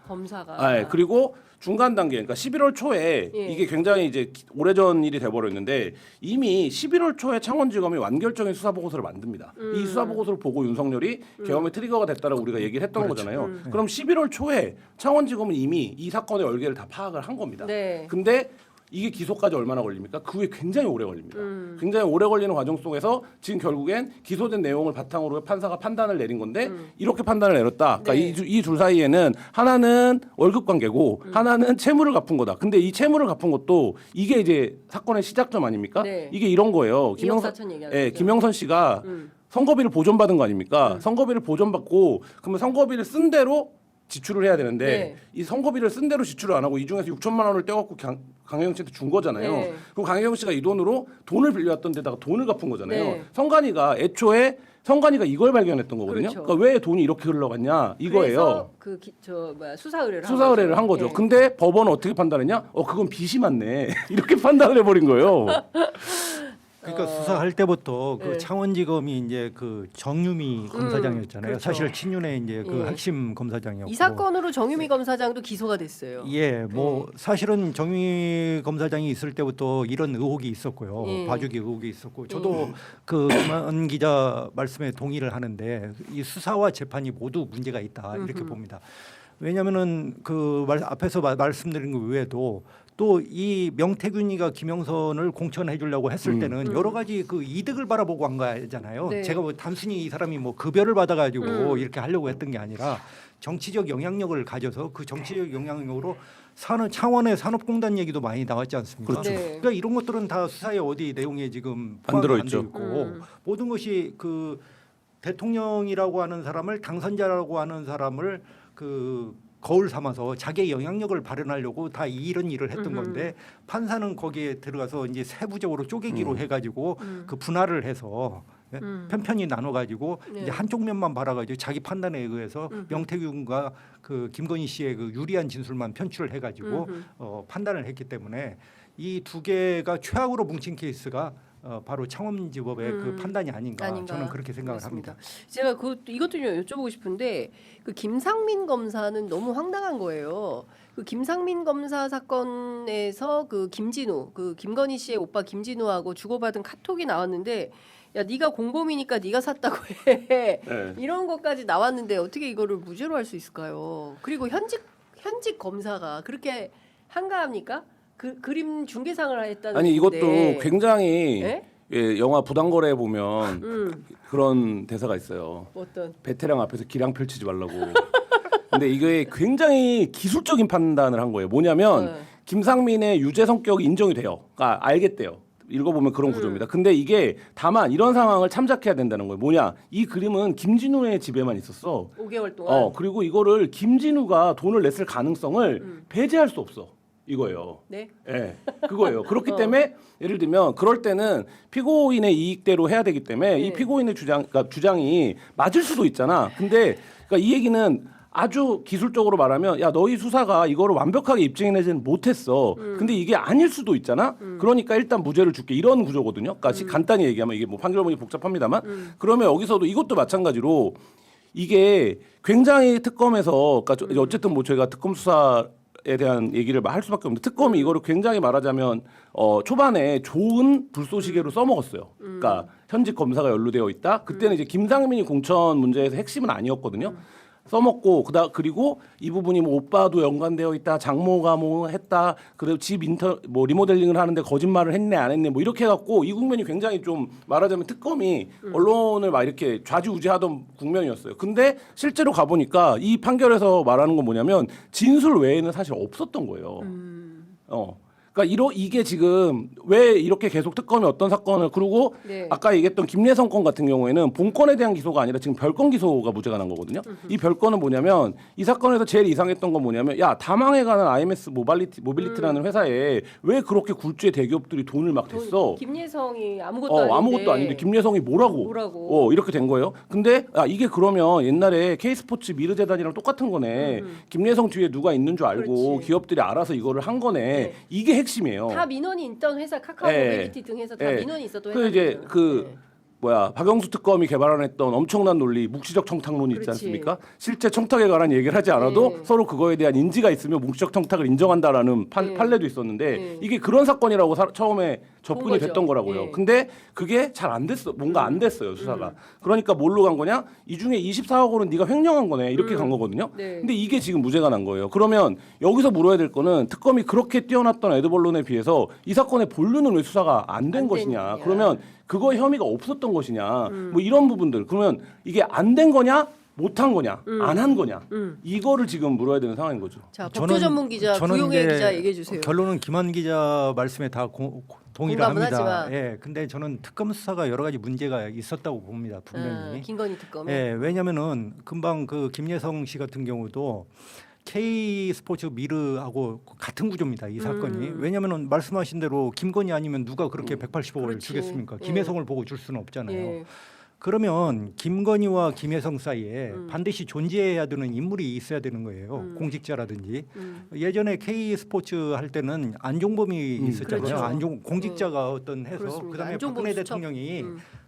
그리고 중간 단계, 그러니까 11월 초에 예. 이게 굉장히 이제 오래전 일이 돼버렸는데 이미 11월 초에 창원지검이 완결적인 수사 보고서를 만듭니다. 이 수사 보고서를 보고 윤석열이 계엄의 트리거가 됐다라고 우리가 얘기를 했던 거잖아요. 그럼 11월 초에 창원지검은 이미 이 사건의 얼개를 다 파악을 한 겁니다. 네. 근데 이게 기소까지 얼마나 걸립니까? 그 후에 굉장히 오래 걸립니다. 굉장히 오래 걸리는 과정 속에서 지금 결국엔 기소된 내용을 바탕으로 판사가 판단을 내린 건데 이렇게 판단을 내렸다. 그러니까 네. 이 둘 사이에는 하나는 월급 관계고 하나는 채무를 갚은 거다. 근데 이 채무를 갚은 것도 이게 이제 사건의 시작점 아닙니까? 네. 이게 이런 거예요. 2억 4천 얘기하는 예, 거죠. 김영선 씨가 선거비를 보존받은 거 아닙니까? 선거비를 보존받고 그러면 선거비를 쓴 대로 지출을 해야 되는데 네. 이 선거비를 쓴 대로 지출을 안 하고 이 중에서 6천만 원을 떼갖고 강혜경 씨한테 준 거잖아요. 네. 그리고 강혜경 씨가 이 돈으로 돈을 빌려왔던 데다가 돈을 갚은 거잖아요. 네. 성관이가 애초에 이걸 발견했던 거거든요. 그렇죠. 그러니까 왜 돈이 이렇게 흘러갔냐 이거예요. 그래서 수사 의뢰를 수사 의뢰를 한 거죠. 예. 근데 법원은 어떻게 판단했냐? 그건 빚이 많네. 이렇게 판단을 해버린 거예요. 그러니까 수사할 때부터 그 네. 창원지검이 이제 그 정유미 검사장이었잖아요. 그렇죠. 사실 친윤의 이제 그 예. 핵심 검사장이었고. 이 사건으로 정유미 검사장도 기소가 됐어요. 예, 뭐 사실은 정유미 검사장이 있을 때부터 이런 의혹이 있었고요. 예. 봐주기 의혹이 있었고, 저도 그 김한 기자 말씀에 동의를 하는데 이 수사와 재판이 모두 문제가 있다 이렇게 봅니다. 왜냐하면은 그 앞에서 말씀드린 것 외에도 또 이 명태균이가 김영선을 공천해 주려고 했을 때는 여러 가지 그 이득을 바라보고 한 거잖아요. 네. 제가 뭐 단순히 이 사람이 뭐 급여를 받아가지고 이렇게 하려고 했던 게 아니라 정치적 영향력을 가져서 그 정치적 영향력으로 창원의 산업공단 얘기도 많이 나왔지 않습니까? 그렇죠. 네. 그러니까 이런 것들은 다 수사의 어디 내용에 지금 안 포함이 들어있죠. 안 돼 있고 모든 것이 그 대통령이라고 하는 사람을 당선자라고 하는 사람을 그 거울 삼아서 자기의 영향력을 발현하려고 다 이런 일을 했던 건데 판사는 거기에 들어가서 이제 세부적으로 쪼개기로 해가지고 그 분할을 해서 편편히 나눠가지고 네. 이제 한쪽 면만 바라가지고 자기 판단에 의해서 명태균과 그 김건희 씨의 그 유리한 진술만 편취를 해가지고 판단을 했기 때문에 이 두 개가 최악으로 뭉친 케이스가 바로 창원지법의 그 판단이 아닌가 저는 그렇게 생각을 그렇습니다. 합니다. 제가 이것도 좀 여쭤보고 싶은데 그 김상민 검사는 너무 황당한 거예요. 그 김상민 검사 사건에서 그 김진우, 그 김건희 씨의 오빠 김진우하고 주고받은 카톡이 나왔는데 야 네가 공범이니까 네가 샀다고 해. 네. 이런 것까지 나왔는데 어떻게 이거를 무죄로 할 수 있을까요? 그리고 현직 검사가 그렇게 한가합니까? 그림 중개상을 했다는 아니 이것도 건데. 굉장히 예? 예, 영화 부당거래에 보면 그런 대사가 있어요. 어떤 베테랑 앞에서 기량 펼치지 말라고. 근데 이게 굉장히 기술적인 판단을 한 거예요. 뭐냐면 네. 김상민의 유죄 성격이 인정이 돼요. 그러니까 알겠대요. 읽어보면 그런 구조입니다. 근데 이게 다만 이런 상황을 참작해야 된다는 거예요. 뭐냐? 이 그림은 김진우의 집에만 있었어. 5개월 동안. 그리고 이거를 김진우가 돈을 냈을 가능성을 배제할 수 없어. 이거예요. 네. 예, 그거예요. 그렇기 때문에 예를 들면 그럴 때는 피고인의 이익대로 해야 되기 때문에 이 피고인의 주장이 맞을 수도 있잖아. 근데 그러니까 이 얘기는 아주 기술적으로 말하면 야 너희 수사가 이거를 완벽하게 입증해내지는 못했어. 근데 이게 아닐 수도 있잖아. 그러니까 일단 무죄를 줄게 이런 구조거든요. 그러니까 간단히 얘기하면 이게 뭐 판결문이 복잡합니다만 그러면 여기서도 이것도 마찬가지로 이게 굉장히 특검에서 그러니까 어쨌든 뭐 저희가 특검 수사에 대한 얘기를 할 수밖에 없는데 특검이 이거를 굉장히 말하자면 초반에 좋은 불쏘시개로 써먹었어요. 그러니까 현직 검사가 연루되어 있다. 그때는 이제 김상민이 공천 문제에서 핵심은 아니었거든요. 써먹고 그리고 이 부분이 뭐 오빠도 연관되어 있다, 장모가 뭐 했다, 그리고 집 뭐 리모델링을 하는데 거짓말을 했네 안 했네 뭐 이렇게 해갖고 이 국면이 굉장히 좀 말하자면 특검이 언론을 막 이렇게 좌지우지하던 국면이었어요. 근데 실제로 가보니까 이 판결에서 말하는 건 뭐냐면 진술 외에는 사실 없었던 거예요. 그러니까 이게 지금 왜 이렇게 계속 특검이 어떤 사건을 그리고 네. 아까 얘기했던 김예성 건 같은 경우에는 본건에 대한 기소가 아니라 지금 별건 기소가 무죄가 난 거거든요. 이 별건은 뭐냐면 이 사건에서 제일 이상했던 건 뭐냐면 야 다망해가는 IMS 모빌리티라는 회사에 왜 그렇게 굴주의 대기업들이 돈을 막 댔어? 김예성이 아무것도 아무것도 아닌데 김예성이 뭐라고 이렇게 된 거예요. 근데 이게 그러면 옛날에 K스포츠 미르재단이랑 똑같은 거네. 김예성 뒤에 누가 있는 줄 알고 그렇지. 기업들이 알아서 이거를 한 거네. 네. 이게 핵심이에요. 다 민원이 있던 회사 카카오 예. 모빌리티 등 해서 다 예. 민원이 있었던 그 이제 회사죠. 그 박영수 특검이 개발해냈던 엄청난 논리 묵시적 청탁론이 있지 그렇지. 않습니까? 실제 청탁에 관한 얘기를 하지 않아도 네. 서로 그거에 대한 인지가 있으면 묵시적 청탁을 인정한다라는 네. 판례도 있었는데 네. 이게 그런 사건이라고 처음에 접근이 거죠. 됐던 거라고요. 네. 근데 그게 잘 안 됐어. 뭔가 안 됐어요, 수사가. 그러니까 뭘로 간 거냐? 이 중에 24억 원은 네가 횡령한 거네. 이렇게 간 거거든요. 네. 근데 이게 지금 무죄가 난 거예요. 그러면 여기서 물어야 될 거는 특검이 그렇게 뛰어났던 에드벌론에 비해서 이 사건의 본류는 왜 수사가 안 된 안 것이냐. 됐느냐. 그러면 그거에 혐의가 없었던 것이냐. 뭐 이런 부분들. 그러면 이게 안 된 거냐? 못한 거냐? 안 한 거냐? 이거를 지금 물어야 되는 상황인 거죠. 자, 법조 전문 기자 구용혜 이제 기자 얘기해 주세요. 결론은 김한 기자 말씀에 다 동의를 공감은 합니다. 하지만. 예, 근데 저는 특검 수사가 여러 가지 문제가 있었다고 봅니다. 분명히. 김건희 특검에. 예, 왜냐면은 금방 그 김예성 씨 같은 경우도 K 스포츠 미르하고 같은 구조입니다. 이 사건이. 왜냐면은 말씀하신 대로 김건희 아니면 누가 그렇게 180억을 그렇지. 주겠습니까? 예. 김혜성을 보고 줄 수는 없잖아요. 예. 그러면 김건희와 김혜성 사이에 반드시 존재해야 되는 인물이 있어야 되는 거예요. 공직자라든지. 예전에 K 스포츠 할 때는 안종범이 있었잖아요. 그렇죠. 공직자가 어떤 해서 그렇습니다. 그다음에 안종범 박근혜 수첩. 대통령이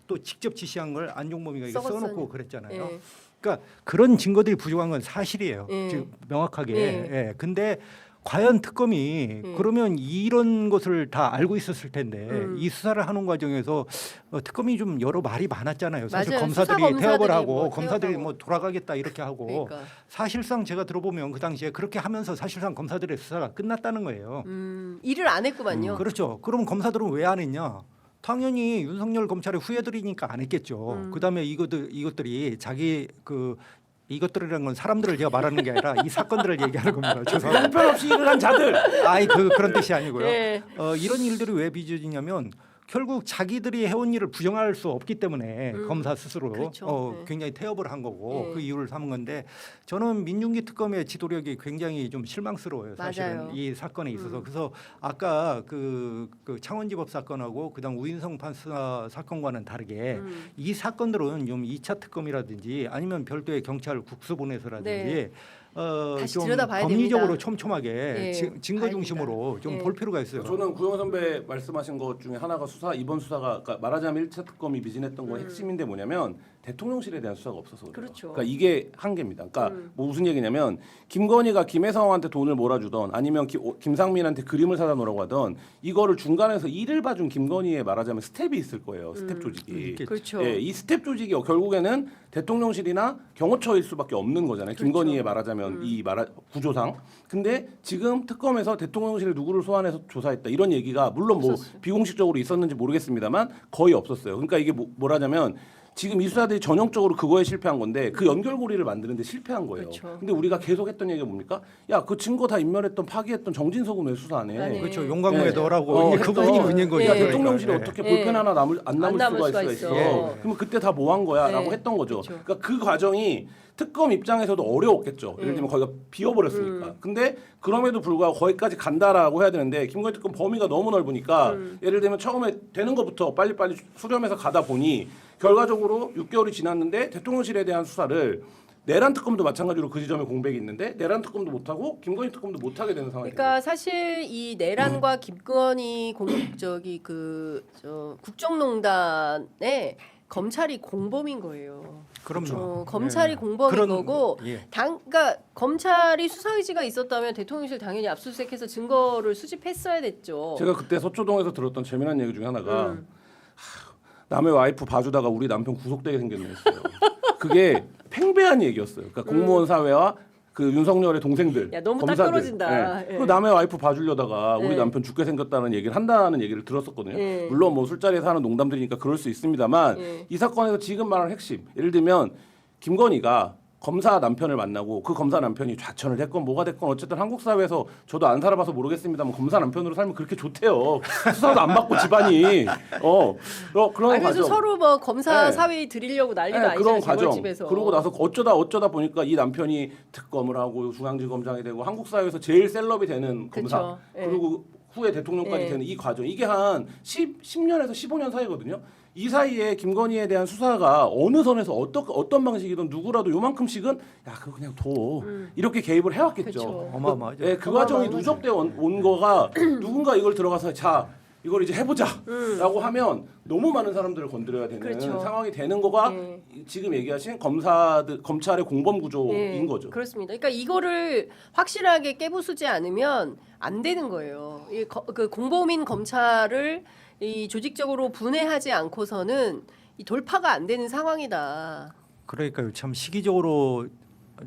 또 직접 지시한 걸 안종범이가 이거 썩었어요. 써놓고 그랬잖아요. 예. 그러니까 그런 증거들이 부족한 건 사실이에요. 예. 지금 명확하게. 예. 예. 근데 과연 특검이 그러면 이런 것을 다 알고 있었을 텐데 이 수사를 하는 과정에서 특검이 좀 여러 말이 많았잖아요. 사실 맞아요. 검사들이 수사 검사들이 태업을 하고 뭐 검사들이 태업하고. 뭐 돌아가겠다 이렇게 하고 그러니까. 사실상 제가 들어보면 그 당시에 그렇게 하면서 사실상 검사들의 수사가 끝났다는 거예요. 일을 안 했구만요. 그렇죠. 그럼 검사들은 왜 안 했냐? 당연히 윤석열 검찰의 후예들이니까 안 했겠죠. 그다음에 이것들이 자기 이것들이라는 건 사람들을 제가 말하는 게 아니라 이 사건들을 얘기하는 겁니다. 죄송합니다. 형편없이 일을 한 자들. 아이 그런 뜻이 아니고요. 예. 이런 일들이 왜 빚어지냐면 결국 자기들이 해온 일을 부정할 수 없기 때문에 검사 스스로 그렇죠. 네. 굉장히 태업을 한 거고 네. 그 이유를 삼은 건데 저는 민중기 특검의 지도력이 굉장히 좀 실망스러워요. 사실은 맞아요. 이 사건에 있어서 그래서 아까 그 창원지법 사건하고 그다음 우인성 판사 사건과는 다르게 이 사건들은 좀 2차 특검이라든지 아니면 별도의 경찰 국수본에서라든지 네. 다시 좀 들여다봐야 법리적으로 됩니다. 촘촘하게 예, 증거 봐야 중심으로 됩니다. 좀 예. 볼 필요가 있어요. 저는 구영 선배 말씀하신 것 중에 하나가 이번 수사가 그러니까 말하자면 1차 특검이 미진했던 거의 핵심인데 뭐냐면 대통령실에 대한 수사가 없어서 그래요. 그렇죠. 그러니까 이게 한계입니다. 그러니까 뭐 무슨 얘기냐면 김건희가 김혜성한테 돈을 몰아주던 아니면 김상민한테 그림을 사다 놓으라고 하던 이거를 중간에서 일을 봐준 김건희의 말하자면 스텝이 있을 거예요. 스텝 조직이. 있겠죠. 그렇죠. 예, 이 스텝 조직이 결국에는 대통령실이나 경호처일 수밖에 없는 거잖아요. 그렇죠. 김건희의 말하자면 구조상. 근데 지금 특검에서 대통령실 누구를 소환해서 조사했다 이런 얘기가 물론 뭐 없었어요. 비공식적으로 있었는지 모르겠습니다만 거의 없었어요. 그러니까 이게 뭐라냐면 지금 이 수사들이 전형적으로 그거에 실패한 건데 그 연결고리를 만드는데 실패한 거예요. 그렇죠. 근데 우리가 계속 했던 얘기가 뭡니까? 야, 그 증거 다 인멸했던 파기했던 정진석은 왜 수사 안 해? 안 해. 그렇죠. 용광로에 예. 넣으라고 이제 그분이 했던. 문제인 거죠. 야, 예. 대통령실이 예. 어떻게 예. 볼펜 하나 안 남을 수가 있어. 있어. 그러면 그때 다 뭐 한 거야?라고 예. 했던 거죠. 그렇죠. 그러니까 그 과정이 특검 입장에서도 어려웠겠죠. 예를 들면 거기가 비어버렸으니까. 근데 그럼에도 불구하고 거기까지 간다라고 해야 되는데 김건희 특검 범위가 너무 넓으니까 예를 들면 처음에 되는 것부터 빨리빨리 수렴해서 가다 보니 결과적으로 6개월이 지났는데 대통령실에 대한 수사를 내란 특검도 마찬가지로 그 지점에 공백이 있는데 내란 특검도 못하고 김건희 특검도 못하게 되는 상황이 그러니까 사실 이 내란과 김건희 국정농단에 검찰이 공범인 거예요. 그럼요. 검찰이 예. 공범인 그런- 거고, 예. 그러니까 검찰이 수사 의지가 있었다면 대통령실 당연히 압수수색해서 증거를 수집했어야 됐죠. 제가 그때 서초동에서 들었던 재미난 얘기 중에 하나가 남의 와이프 봐주다가 우리 남편 구속되게 생겼네 했어요. 그게 팽배한 얘기였어요. 그러니까 공무원 사회와 그 윤석열의 동생들, 야, 너무 딱 검사들. 떨어진다. 예. 예. 그 남의 와이프 봐주려다가 우리 예. 남편 죽게 생겼다는 얘기를 한다는 얘기를 들었었거든요. 예. 물론 뭐 술자리에서 하는 농담들이니까 그럴 수 있습니다만 예. 이 사건에서 지금 말하는 핵심, 예를 들면 김건희가 검사 남편을 만나고 그 검사 남편이 좌천을 했건 뭐가 됐건 어쨌든 한국 사회에서 저도 안 살아봐서 모르겠습니다만 검사 남편으로 살면 그렇게 좋대요. 수사도 안 받고 집안이 그런 아니, 그래서 과정. 서로 뭐 검사 네. 사회에 드리려고 난리도 네, 아니잖아요. 그런 과정. 재벌집에서. 그러고 나서 어쩌다 보니까 이 남편이 특검을 하고 중앙지검장이 되고 한국 사회에서 제일 셀럽이 되는 검사. 그쵸. 예. 그리고 후에 대통령까지 예. 되는 이 과정. 이게 한 10년에서 15년 사이거든요. 이 사이에 김건희에 대한 수사가 어느 선에서 어떤 방식이든 누구라도 요만큼씩은 야 그거 그냥 둬 이렇게 개입을 해왔겠죠. 그쵸. 어마어마하죠. 예, 그 과정이 어마어마하죠. 누적돼 온 거가 누군가 이걸 들어가서 자 이걸 이제 해보자라고 하면 너무 많은 사람들을 건드려야 되는 그렇죠. 상황이 되는 거가 예. 지금 얘기하신 검찰의 공범 구조인 예, 거죠. 그렇습니다. 그러니까 이거를 확실하게 깨부수지 않으면 안 되는 거예요. 그 공범인 검찰을 이 조직적으로 분해하지 않고서는 이 돌파가 안 되는 상황이다. 그러니까요. 참 시기적으로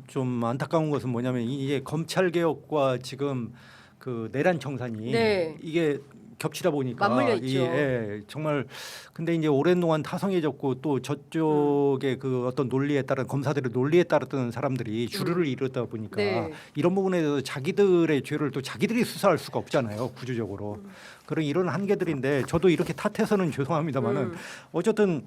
좀 안타까운 것은 뭐냐면 이게 검찰 개혁과 지금 그 내란 청산이 네. 이게 겹치다 보니까 맞물려 있죠. 예, 정말 근데 이제 오랜 동안 타성해졌고 또 저쪽의 그 어떤 논리에 따른 검사들의 논리에 따랐던 사람들이 주류를 이루다 보니까 네. 이런 부분에 대해서 자기들의 죄를 또 자기들이 수사할 수가 없잖아요. 구조적으로. 그런 이런 한계들인데 저도 이렇게 탓해서는 죄송합니다만은 어쨌든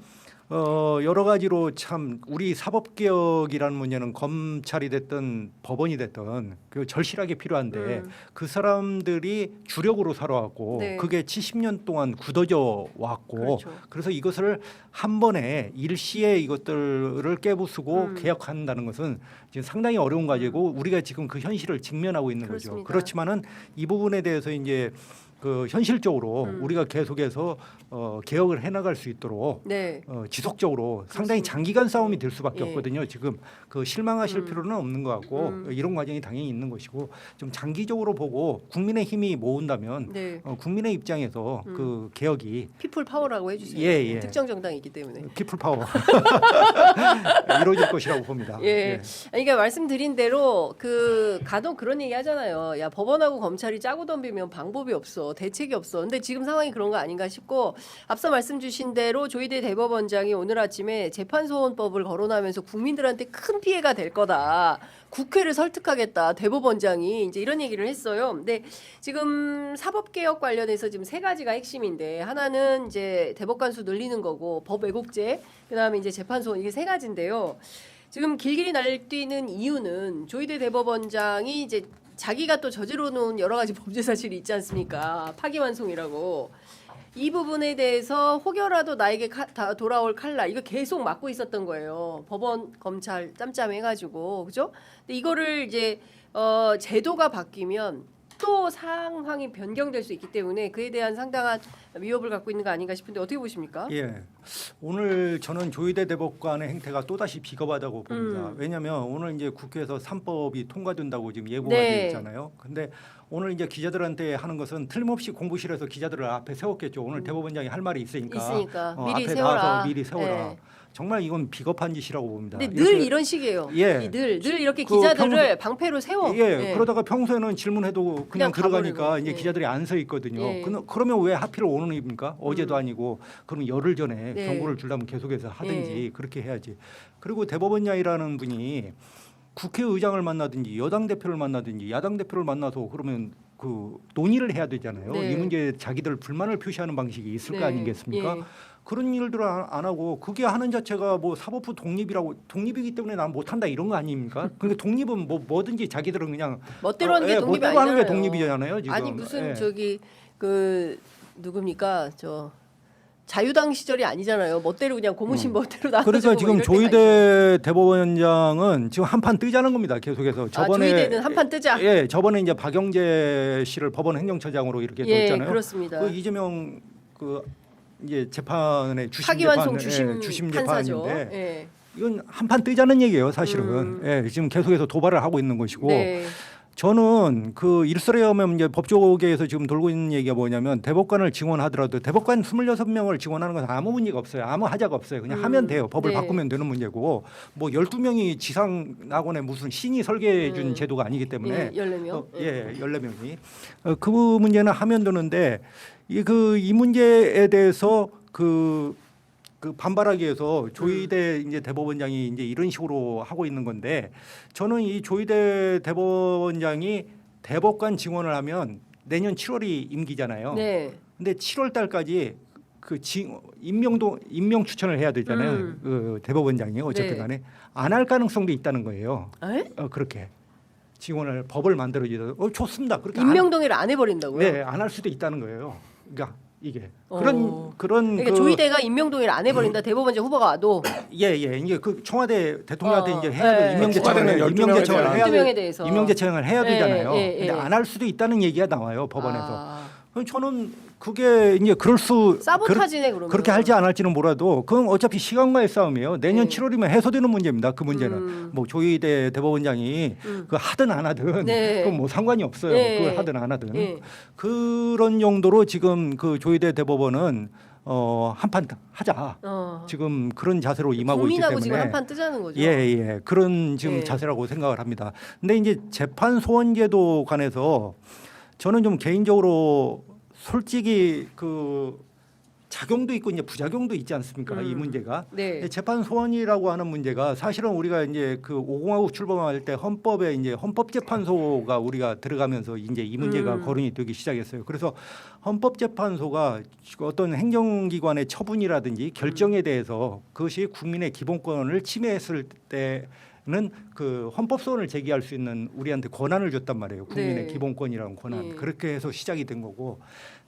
여러 가지로 참 우리 사법개혁이라는 문제는 검찰이 됐든 법원이 됐든 그 절실하게 필요한데 그 사람들이 주력으로 살아왔고 네. 그게 70년 동안 굳어져 왔고 그렇죠. 그래서 이것을 한 번에 일시에 이것들을 깨부수고 개혁한다는 것은 지금 상당히 어려운 과제고 우리가 지금 그 현실을 직면하고 있는 그렇습니다. 거죠. 그렇지만은 이 부분에 대해서 이제 그 현실적으로 우리가 계속해서 개혁을 해나갈 수 있도록 네. 지속적으로 상당히 장기간 싸움이 될 수밖에 예. 없거든요. 지금 그 실망하실 필요는 없는 것 같고 이런 과정이 당연히 있는 것이고 좀 장기적으로 보고 국민의 힘이 모은다면 네. 국민의 입장에서 그 개혁이 피플 파워라고 해주세요. 예, 예. 특정 정당이기 때문에. 피플 파워 이루어질 것이라고 봅니다. 예. 아니, 그러니까 말씀드린 대로 그 간혹 그런 얘기 하잖아요. 야, 법원하고 검찰이 짜고 덤비면 방법이 없어. 대책이 없어. 근데 지금 상황이 그런 거 아닌가 싶고 앞서 말씀 주신 대로 조희대 대법원장이 오늘 아침에 재판소원법을 거론하면서 국민들한테 큰 피해가 될 거다. 국회를 설득하겠다. 대법원장이 이제 이런 얘기를 했어요. 근데 지금 사법개혁 관련해서 지금 세 가지가 핵심인데 하나는 이제 대법관 수 늘리는 거고 법 왜곡죄, 그다음에 이제 재판소원 이게 세 가지인데요. 지금 길길이 날뛰는 이유는 조희대 대법원장이 이제 자기가 또 저지러 놓은 여러 가지 범죄 사실이 있지 않습니까? 파기환송이라고. 이 부분에 대해서 혹여라도 나에게 다 돌아올 칼날 이거 계속 막고 있었던 거예요. 법원, 검찰 짬짬해가지고 그죠? 근데 이거를 이제 제도가 바뀌면 또 상황이 변경될 수 있기 때문에 그에 대한 상당한 위협을 갖고 있는 거 아닌가 싶은데 어떻게 보십니까? 예. 오늘 저는 조희대 대법관의 행태가 또다시 비겁하다고 봅니다. 왜냐하면 오늘 이제 국회에서 3법이 통과된다고 지금 예고가 네. 되어 있잖아요. 근데 오늘 이제 기자들한테 하는 것은 틀림없이 공부실에서 기자들을 앞에 세웠겠죠. 오늘 대법원장이 할 말이 있으니까, 미리 앞에 세워라. 나와서 미리 세워라. 네. 정말 이건 비겁한 짓이라고 봅니다. 근데 늘 이런 식이에요. 예. 늘 이렇게 그 기자들을 방패로 세워. 예, 그러다가 평소에는 질문해도 그냥 들어가니까 가버리고. 이제 예. 기자들이 안 서 있거든요. 예. 그러면 왜 하필 오늘입니까? 어제도 아니고 그럼 열흘 전에 네. 경고를 주려면 계속해서 하든지 그렇게 해야지. 그리고 대법원장이라는 분이 국회의장을 만나든지 여당 대표를 만나든지 야당 대표를 만나서 그러면 그 논의를 해야 되잖아요. 네. 이 문제에 자기들 불만을 표시하는 방식이 있을 거 네. 아니겠습니까? 예. 그런 일들을 안 하고 그게 하는 자체가 뭐 사법부 독립이기 때문에 난 못한다 이런 거 아닙니까? 그러니까 독립은 뭐든지 자기들은 그냥 멋대로 하는 게 독립이 멋대로 하는 게 아니잖아요. 독립이잖아요. 지금. 아니 무슨 예. 저기 그 누굽니까 저 자유당 시절이 아니잖아요. 멋대로 그냥 고무신 멋대로 나가지고 그러니까 뭐 지금 이럴 때가 있어요. 조희대 대법원장은 지금 한판 뜨자는 겁니다. 계속해서 조희대는 한판 뜨자. 예, 저번에 이제 박영재 씨를 법원 행정처장으로 이렇게 예, 뒀잖아요. 그렇습니다. 그 이재명 그 이제 재판의 주심 파기환송 재판, 주심 재판인데 판사죠. 예. 이건 한판 뜨자는 얘기예요. 사실은 예, 지금 계속해서 도발을 하고 있는 것이고 네. 저는 그 일설에하면 이제 법조계에서 지금 돌고 있는 얘기가 뭐냐면 대법관을 지원하더라도 대법관 26명을 지원하는 건 아무 문제가 없어요. 아무 하자가 없어요. 그냥 하면 돼요. 법을 네. 바꾸면 되는 문제고 뭐 12명이 지상 낙원에 무슨 신이 설계해 준 제도가 아니기 때문에 14명. 예, 14명이 그 문제는 하면 되는데 이 문제에 대해서 그 반발하기 위해서 조희대 이제 대법원장이 이제 이런 식으로 하고 있는 건데 저는 이 조희대 대법원장이 대법관 증언을 하면 내년 7월이 임기잖아요. 네. 근데 7월 달까지 그 임명 추천을 해야 되잖아요. 그 대법원장이 어쨌든 간에 안 할 가능성도 있다는 거예요. 에? 그렇게 증언을 법을 만들어 주셔서 좋습니다. 그렇게 임명 동의를 안 해버린다고요? 네, 안 할 수도 있다는 거예요. 그러니까 이게 그런 그러니까 조희대가 임명 동의를 안 해버린다. 대법원장 후보가 와도 예. 이제 그 청와대 대통령한테 이제 네. 해야 돼. 임명 제청을 청와대는 12명에 대해서. 임명 제청을 해야 되잖아요. 예. 근데 안 할 수도 있다는 얘기가 나와요, 법원에서. 아, 그럼 저는 그게 이제 그럴 수 사보타지네 그러면. 그렇게 할지 안 할지는 몰라도 그건 어차피 시간과의 싸움이에요. 내년 네. 7월이면 해소되는 문제입니다. 그 문제는 뭐 조희대 대법원장이 그 하든 안 하든 네. 그건 뭐 상관이 없어요. 네. 그걸 하든 안 하든 네. 그런 정도로 지금 그 조희대 대법원은 한판 하자. 지금 그런 자세로 임하고 있기 국민하고 때문에 지금 한판 뜨자는 거죠. 예. 그런 지금 예. 자세라고 생각을 합니다. 근데 이제 재판 소원제도 관해서 저는 좀 개인적으로 솔직히 그 작용도 있고 이제 부작용도 있지 않습니까? 이 문제가. 네. 재판 소원이라고 하는 문제가 사실은 우리가 이제 그 5공화국 출범할 때 헌법에 이제 헌법재판소가 우리가 들어가면서 이제 이 문제가 거론이 되기 시작했어요. 그래서 헌법재판소가 어떤 행정기관의 처분이라든지 결정에 대해서 그것이 국민의 기본권을 침해했을 때는 그 헌법소원을 제기할 수 있는 우리한테 권한을 줬단 말이에요. 국민의 네. 기본권이라는 권한. 네. 그렇게 해서 시작이 된 거고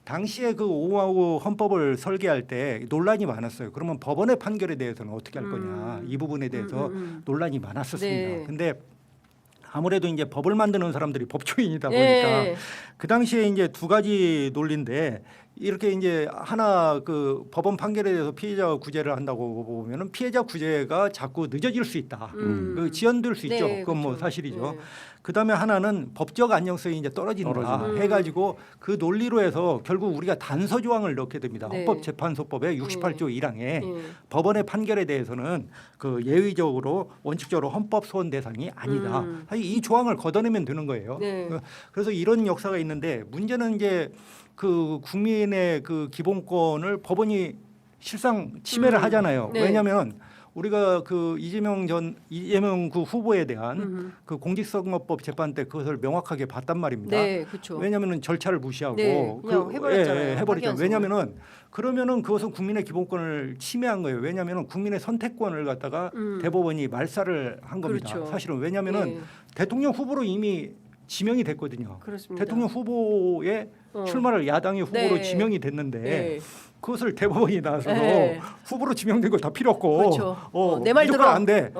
당시에 그 5공화국 헌법을 설계할 때 논란이 많았어요. 그러면 법원의 판결에 대해서는 어떻게 할 거냐. 이 부분에 대해서 논란이 많았었습니다. 네. 근데 아무래도 이제 법을 만드는 사람들이 법조인이다 보니까 네. 그 당시에 이제 두 가지 논리인데 이렇게 이제 하나 그 법원 판결에 대해서 피해자 구제를 한다고 보면은 피해자 구제가 자꾸 늦어질 수 있다. 그 지연될 수 있죠. 네, 그건 뭐 그렇죠. 사실이죠. 네. 그다음에 하나는 법적 안정성이 이제 떨어진다 해가지고 그 논리로 해서 결국 우리가 단서 조항을 넣게 됩니다. 네. 헌법재판소법의 68조 1항에 네. 법원의 판결에 대해서는 그 예의적으로 원칙적으로 헌법 소원 대상이 아니다. 이 조항을 걷어내면 되는 거예요. 네. 그래서 이런 역사가 있는데 문제는 이제 그 국민의 그 기본권을 법원이 실상 침해를 하잖아요. 네. 왜냐하면 우리가 그 이재명 그 후보에 대한 그 공직선거법 재판 때 그것을 명확하게 봤단 말입니다. 네, 그렇죠. 왜냐하면 절차를 무시하고 네, 그냥 해버렸잖아요. 해버렸죠. 확인성을. 왜냐하면은 그러면은 그것은 국민의 기본권을 침해한 거예요. 왜냐하면은 국민의 선택권을 갖다가 대법원이 말살을 한 겁니다. 그렇죠. 사실은 왜냐하면은 네. 대통령 후보로 이미 지명이 됐거든요. 그렇습니다. 대통령 후보의 출마를 야당의 후보로 네. 지명이 됐는데 네. 그것을 대법원이 나서서 네. 후보로 지명된 거 다 필요 없고 그렇죠. 내 말 무조건 들어. 안 돼.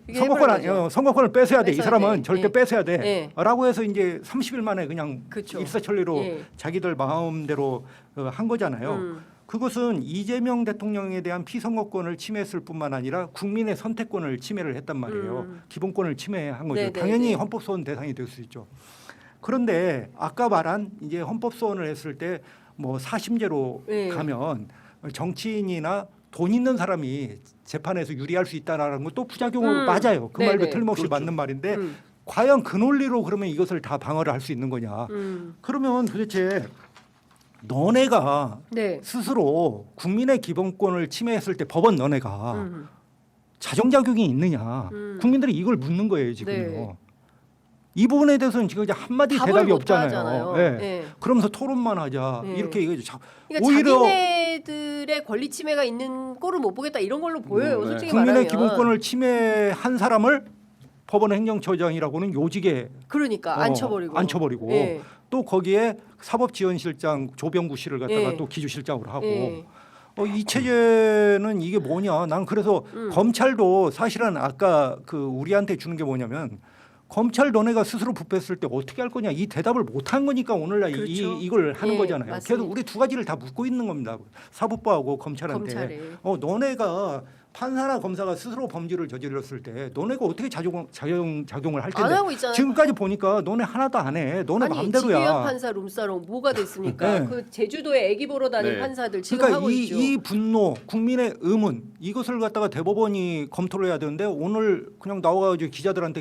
이게 선거권 해버린 거죠. 선거권을 뺏어야 돼. 이 뺏어야 사람은 돼. 절대 네. 뺏어야 돼. 네. 라고 해서 이제 30일 만에 그냥 그렇죠. 입사천리로 예. 자기들 마음대로 한 거잖아요. 그것은 이재명 대통령에 대한 피선거권을 침해했을 뿐만 아니라 국민의 선택권을 침해를 했단 말이에요. 기본권을 침해한 거죠. 네, 네, 당연히 네. 헌법소원 대상이 될 수 있죠. 그런데 아까 말한 이제 헌법소원을 했을 때 뭐 사심제로 네. 가면 정치인이나 돈 있는 사람이 재판에서 유리할 수 있다라는 것도 부작용으로 맞아요. 그 네, 말도 네. 틀림없이 그렇죠. 맞는 말인데 과연 그 논리로 그러면 이것을 다 방어를 할 수 있는 거냐? 그러면 도대체 너네가 네. 스스로 국민의 기본권을 침해했을 때 법원 너네가 자정작용이 있느냐? 국민들이 이걸 묻는 거예요 지금요. 네. 이 부분에 대해서는 지금 이제 한마디 답을 대답이 못 없잖아요. 하잖아요. 예. 네. 그러면서 토론만 하자 네. 이렇게 얘기하죠. 그러니까 오히려 자기네들의 권리 침해가 있는 꼴을 못 보겠다 이런 걸로 보여요. 네. 솔직히 국민의 말하면. 기본권을 침해한 사람을 법원 행정처장이라고는 요직에 그러니까 앉혀버리고. 앉혀버리고 예. 또 거기에 사법지원실장 조병구 씨를 갖다가 예. 또 기주실장으로 하고 예. 이 체제는 이게 뭐냐? 난 그래서 검찰도 사실은 아까 그 우리한테 주는 게 뭐냐면 검찰 너네가 스스로 부패했을 때 어떻게 할 거냐 이 대답을 못 한 거니까 오늘날 그렇죠. 이걸 하는 예, 거잖아요. 맞습니다. 계속 우리 두 가지를 다 묻고 있는 겁니다. 사법부하고 검찰한테. 검찰에. 너네가 판사나 검사가 스스로 범죄를 저질렀을 때 너네가 어떻게 작용을 할 안 텐데 하고 있잖아요. 지금까지 보니까 너네 하나도 안 해. 너네 아니 마음대로야. 지기현 판사 룸사롱 뭐가 됐습니까? 네. 그 제주도에 애기 보러 다닌 네. 판사들 지금 그러니까 하고 있죠. 이 분노, 국민의 의문 이것을 갖다가 대법원이 검토를 해야 되는데 오늘 그냥 나와가지고 기자들은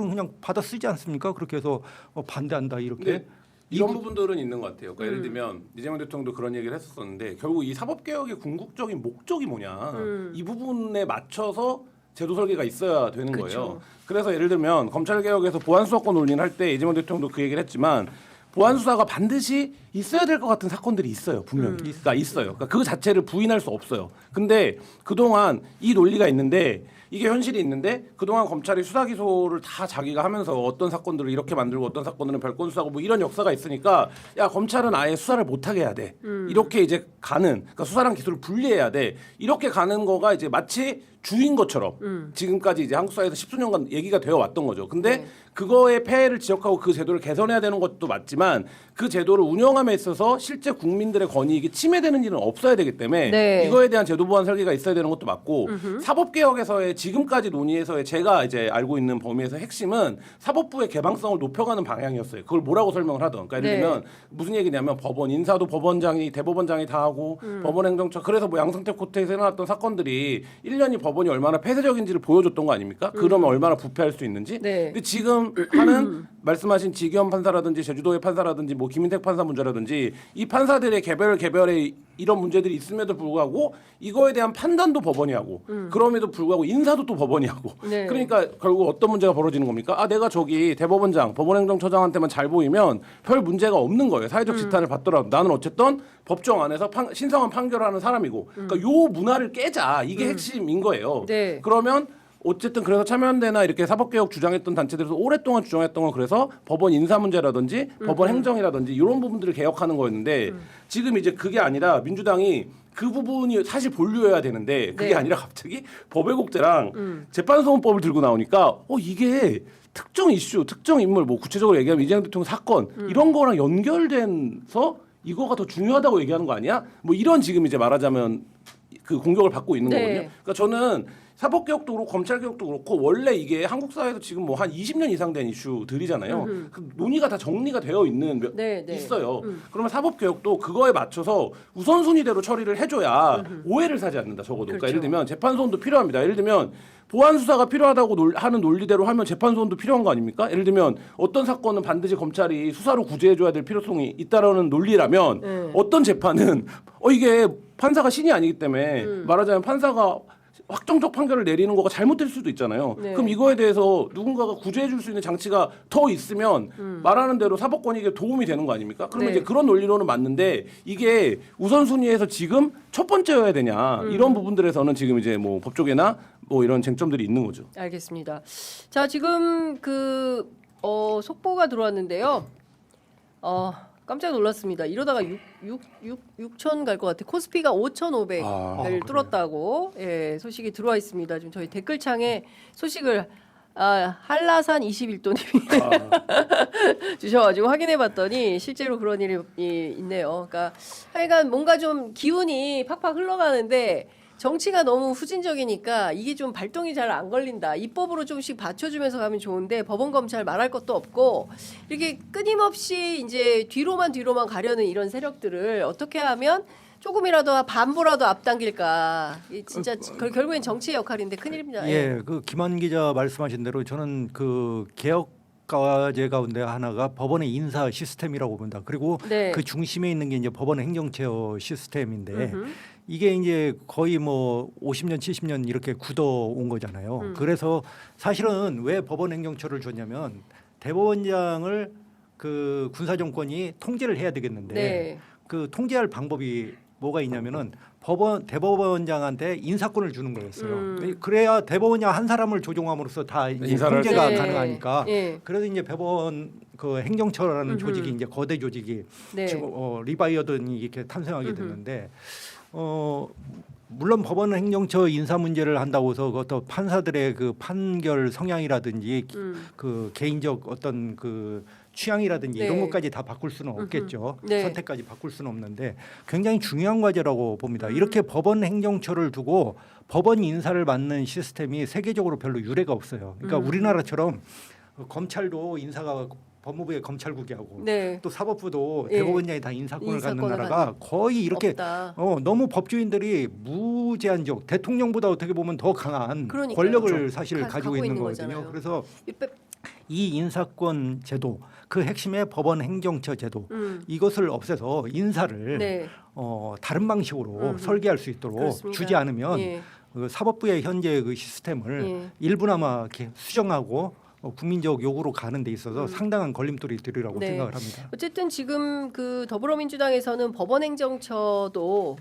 그냥 받아 쓰지 않습니까? 그렇게 해서 반대한다 이렇게. 근데 이런 부분들은 있는 것 같아요. 그러니까 예를 들면 이재명 대통령도 그런 얘기를 했었었는데 결국 이 사법개혁의 궁극적인 목적이 뭐냐 이 부분에 맞춰서 제도 설계가 있어야 되는 그쵸. 거예요. 그래서 예를 들면 검찰개혁에서 보안수사권 논의를 할 때 이재명 대통령도 그 얘기를 했지만 보안수사가 반드시 있어야 될 것 같은 사건들이 있어요. 분명히. 그러니까 있어요. 그러니까 그 자체를 부인할 수 없어요. 근데 그동안 이 논리가 있는데 이게 현실이 있는데 그동안 검찰이 수사 기소를 다 자기가 하면서 어떤 사건들을 이렇게 만들고 어떤 사건들은 별건 수사고 뭐 이런 역사가 있으니까 야 검찰은 아예 수사를 못하게 해야 돼. 이렇게 이제 가는 그러니까 수사랑 기소를 분리해야 돼. 이렇게 가는 거가 이제 마치 주인 것처럼 지금까지 이제 한국 사회에서 십수년간 얘기가 되어 왔던 거죠. 근데 네. 그거의 폐해를 지적하고 그 제도를 개선해야 되는 것도 맞지만 그 제도를 운영함에 있어서 실제 국민들의 권익이 침해되는 일은 없어야 되기 때문에 네. 이거에 대한 제도 보완 설계가 있어야 되는 것도 맞고 사법개혁에서의 지금까지 논의에서의 제가 이제 알고 있는 범위에서 핵심은 사법부의 개방성을 높여가는 방향이었어요. 그걸 뭐라고 설명을 하던. 그러니까 예를 네. 들면 무슨 얘기냐면 법원 인사도 법원장이 대법원장이 다 하고 법원행정처 그래서 뭐 양승태 코트에서 일어났던 사건들이 1년이 법원이 얼마나 폐쇄적인지를 보여줬던 거 아닙니까? 그러면 얼마나 부패할 수 있는지. 네. 근데 지금 하는 말씀하신 지기현 판사라든지 제주도의 판사라든지 뭐 김인택 판사 문제라든지 이 판사들의 개별에 이런 문제들이 있음에도 불구하고 이거에 대한 판단도 법원이 하고 그럼에도 불구하고 인사도 또 법원이 하고 네. 그러니까 결국 어떤 문제가 벌어지는 겁니까? 아 내가 저기 대법원장 법원행정처장한테만 잘 보이면 별 문제가 없는 거예요. 사회적 지탄을 받더라도 나는 어쨌든 법정 안에서 신성한 판결을 하는 사람이고 그러니까 요 문화를 깨자 이게 핵심인 거예요. 네. 그러면 어쨌든 그래서 참여연대나 이렇게 사법개혁 주장했던 단체들에서 오랫동안 주장했던 건 그래서 법원 인사 문제라든지 법원 행정이라든지 이런 부분들을 개혁하는 거였는데 지금 이제 그게 아니라 민주당이 그 부분이 사실 본류여야 되는데 그게 네. 아니라 갑자기 법외국제랑 재판소원법을 들고 나오니까 이게 특정 이슈, 특정 인물 뭐 구체적으로 얘기하면 이재명 대통령 사건 이런 거랑 연결돼서 이거가 더 중요하다고 얘기하는 거 아니야? 뭐 이런 지금 이제 말하자면 그 공격을 받고 있는 네. 거거든요. 그러니까 저는 사법개혁도 그렇고 검찰개혁도 그렇고 원래 이게 한국 사회에서 지금 뭐 한 20년 이상 된 이슈들이잖아요. 그 논의가 다 정리가 되어 있는 네, 네. 있어요. 그러면 사법개혁도 그거에 맞춰서 우선순위대로 처리를 해줘야 오해를 사지 않는다. 적어도. 그러니까 그렇죠. 예를 들면 재판소원도 필요합니다. 예를 들면 보안수사가 필요하다고 하는 논리대로 하면 재판소원도 필요한 거 아닙니까? 예를 들면 어떤 사건은 반드시 검찰이 수사로 구제해줘야 될 필요성이 있다라는 논리라면 어떤 재판은 이게 판사가 신이 아니기 때문에 말하자면 판사가 확정적 판결을 내리는 거가 잘못될 수도 있잖아요. 네. 그럼 이거에 대해서 누군가가 구제해 줄 수 있는 장치가 더 있으면 말하는 대로 사법권익에 도움이 되는 거 아닙니까? 그러면 네. 이제 그런 논리로는 맞는데 이게 우선순위에서 지금 첫 번째여야 되냐 이런 부분들에서는 지금 이제 뭐 법조계나 뭐 이런 쟁점들이 있는 거죠. 알겠습니다. 자 지금 그 속보가 들어왔는데요. 깜짝 놀랐습니다. 이러다가 6천 갈 것 같아. 코스피가 5,500을 뚫었다고 소식이 들어와 있습니다. 지금 저희 댓글창에 소식을 한라산 21도님이 주셔가지고 확인해봤더니 실제로 그런 일이 있네요. 그러니까 하여간 뭔가 좀 기운이 팍팍 흘러가는데 정치가 너무 후진적이니까 이게 좀 발동이 잘 안 걸린다. 입법으로 조금씩 받쳐주면서 가면 좋은데 법원 검찰 말할 것도 없고 이렇게 끊임없이 이제 뒤로만 가려는 이런 세력들을 어떻게 하면 조금이라도 반보라도 앞당길까. 이 진짜 결국엔 정치의 역할인데 큰일입니다. 예, 그 김한 기자 말씀하신 대로 저는 그 개혁 과제 가운데 하나가 법원의 인사 시스템이라고 본다. 그리고 네. 그 중심에 있는 게 이제 법원 행정체어 시스템인데 이게 이제 거의 뭐 50년, 70년 이렇게 굳어온 거잖아요. 그래서 사실은 왜 법원 행정처를 줬냐면 대법원장을 그 군사정권이 통제를 해야 되겠는데 네. 그 통제할 방법이 뭐가 있냐면은 대법원장한테 인사권을 주는 거였어요. 그래야 대법원장 한 사람을 조종함으로써 다 이제 인사를 통제가 할 수- 가능하니까. 네. 그래서 이제 법원 그 행정처라는 조직이 이제 거대 조직이 네. 지금 리바이어든이 이렇게 탄생하게 됐는데 물론 법원 행정처 인사 문제를 한다고 해서 어떤 판사들의 그 판결 성향이라든지 그 개인적 어떤 그 취향이라든지 네. 이런 것까지 다 바꿀 수는 없겠죠. 네. 선택까지 바꿀 수는 없는데 굉장히 중요한 과제라고 봅니다. 이렇게 법원 행정처를 두고 법원 인사를 맡는 시스템이 세계적으로 별로 유례가 없어요. 그러니까 우리나라처럼 검찰도 인사가 법무부의 검찰국이 하고 네. 또 사법부도 예. 대법원장이 다 인사권을 갖는 인사권을 나라가 거의 이렇게 없다. 너무 법조인들이 무제한적 대통령보다 어떻게 보면 더 강한 그러니까요. 권력을 그렇죠. 사실 가지고 있는 거거든요. 거잖아요. 그래서 이 빼- 이 인사권 제도 그 핵심의 법원 행정처 제도 이것을 없애서 인사를 네. 다른 방식으로 설계할 수 있도록 그렇습니다. 주지 않으면 예. 그 사법부의 현재 그 시스템을 예. 일부나마 이렇게 수정하고 국민적 요구로 가는 데 있어서 상당한 걸림돌이 되리라고 네. 생각을 합니다. 어쨌든 지금 그 더불어민주당에서는 법원 행정처도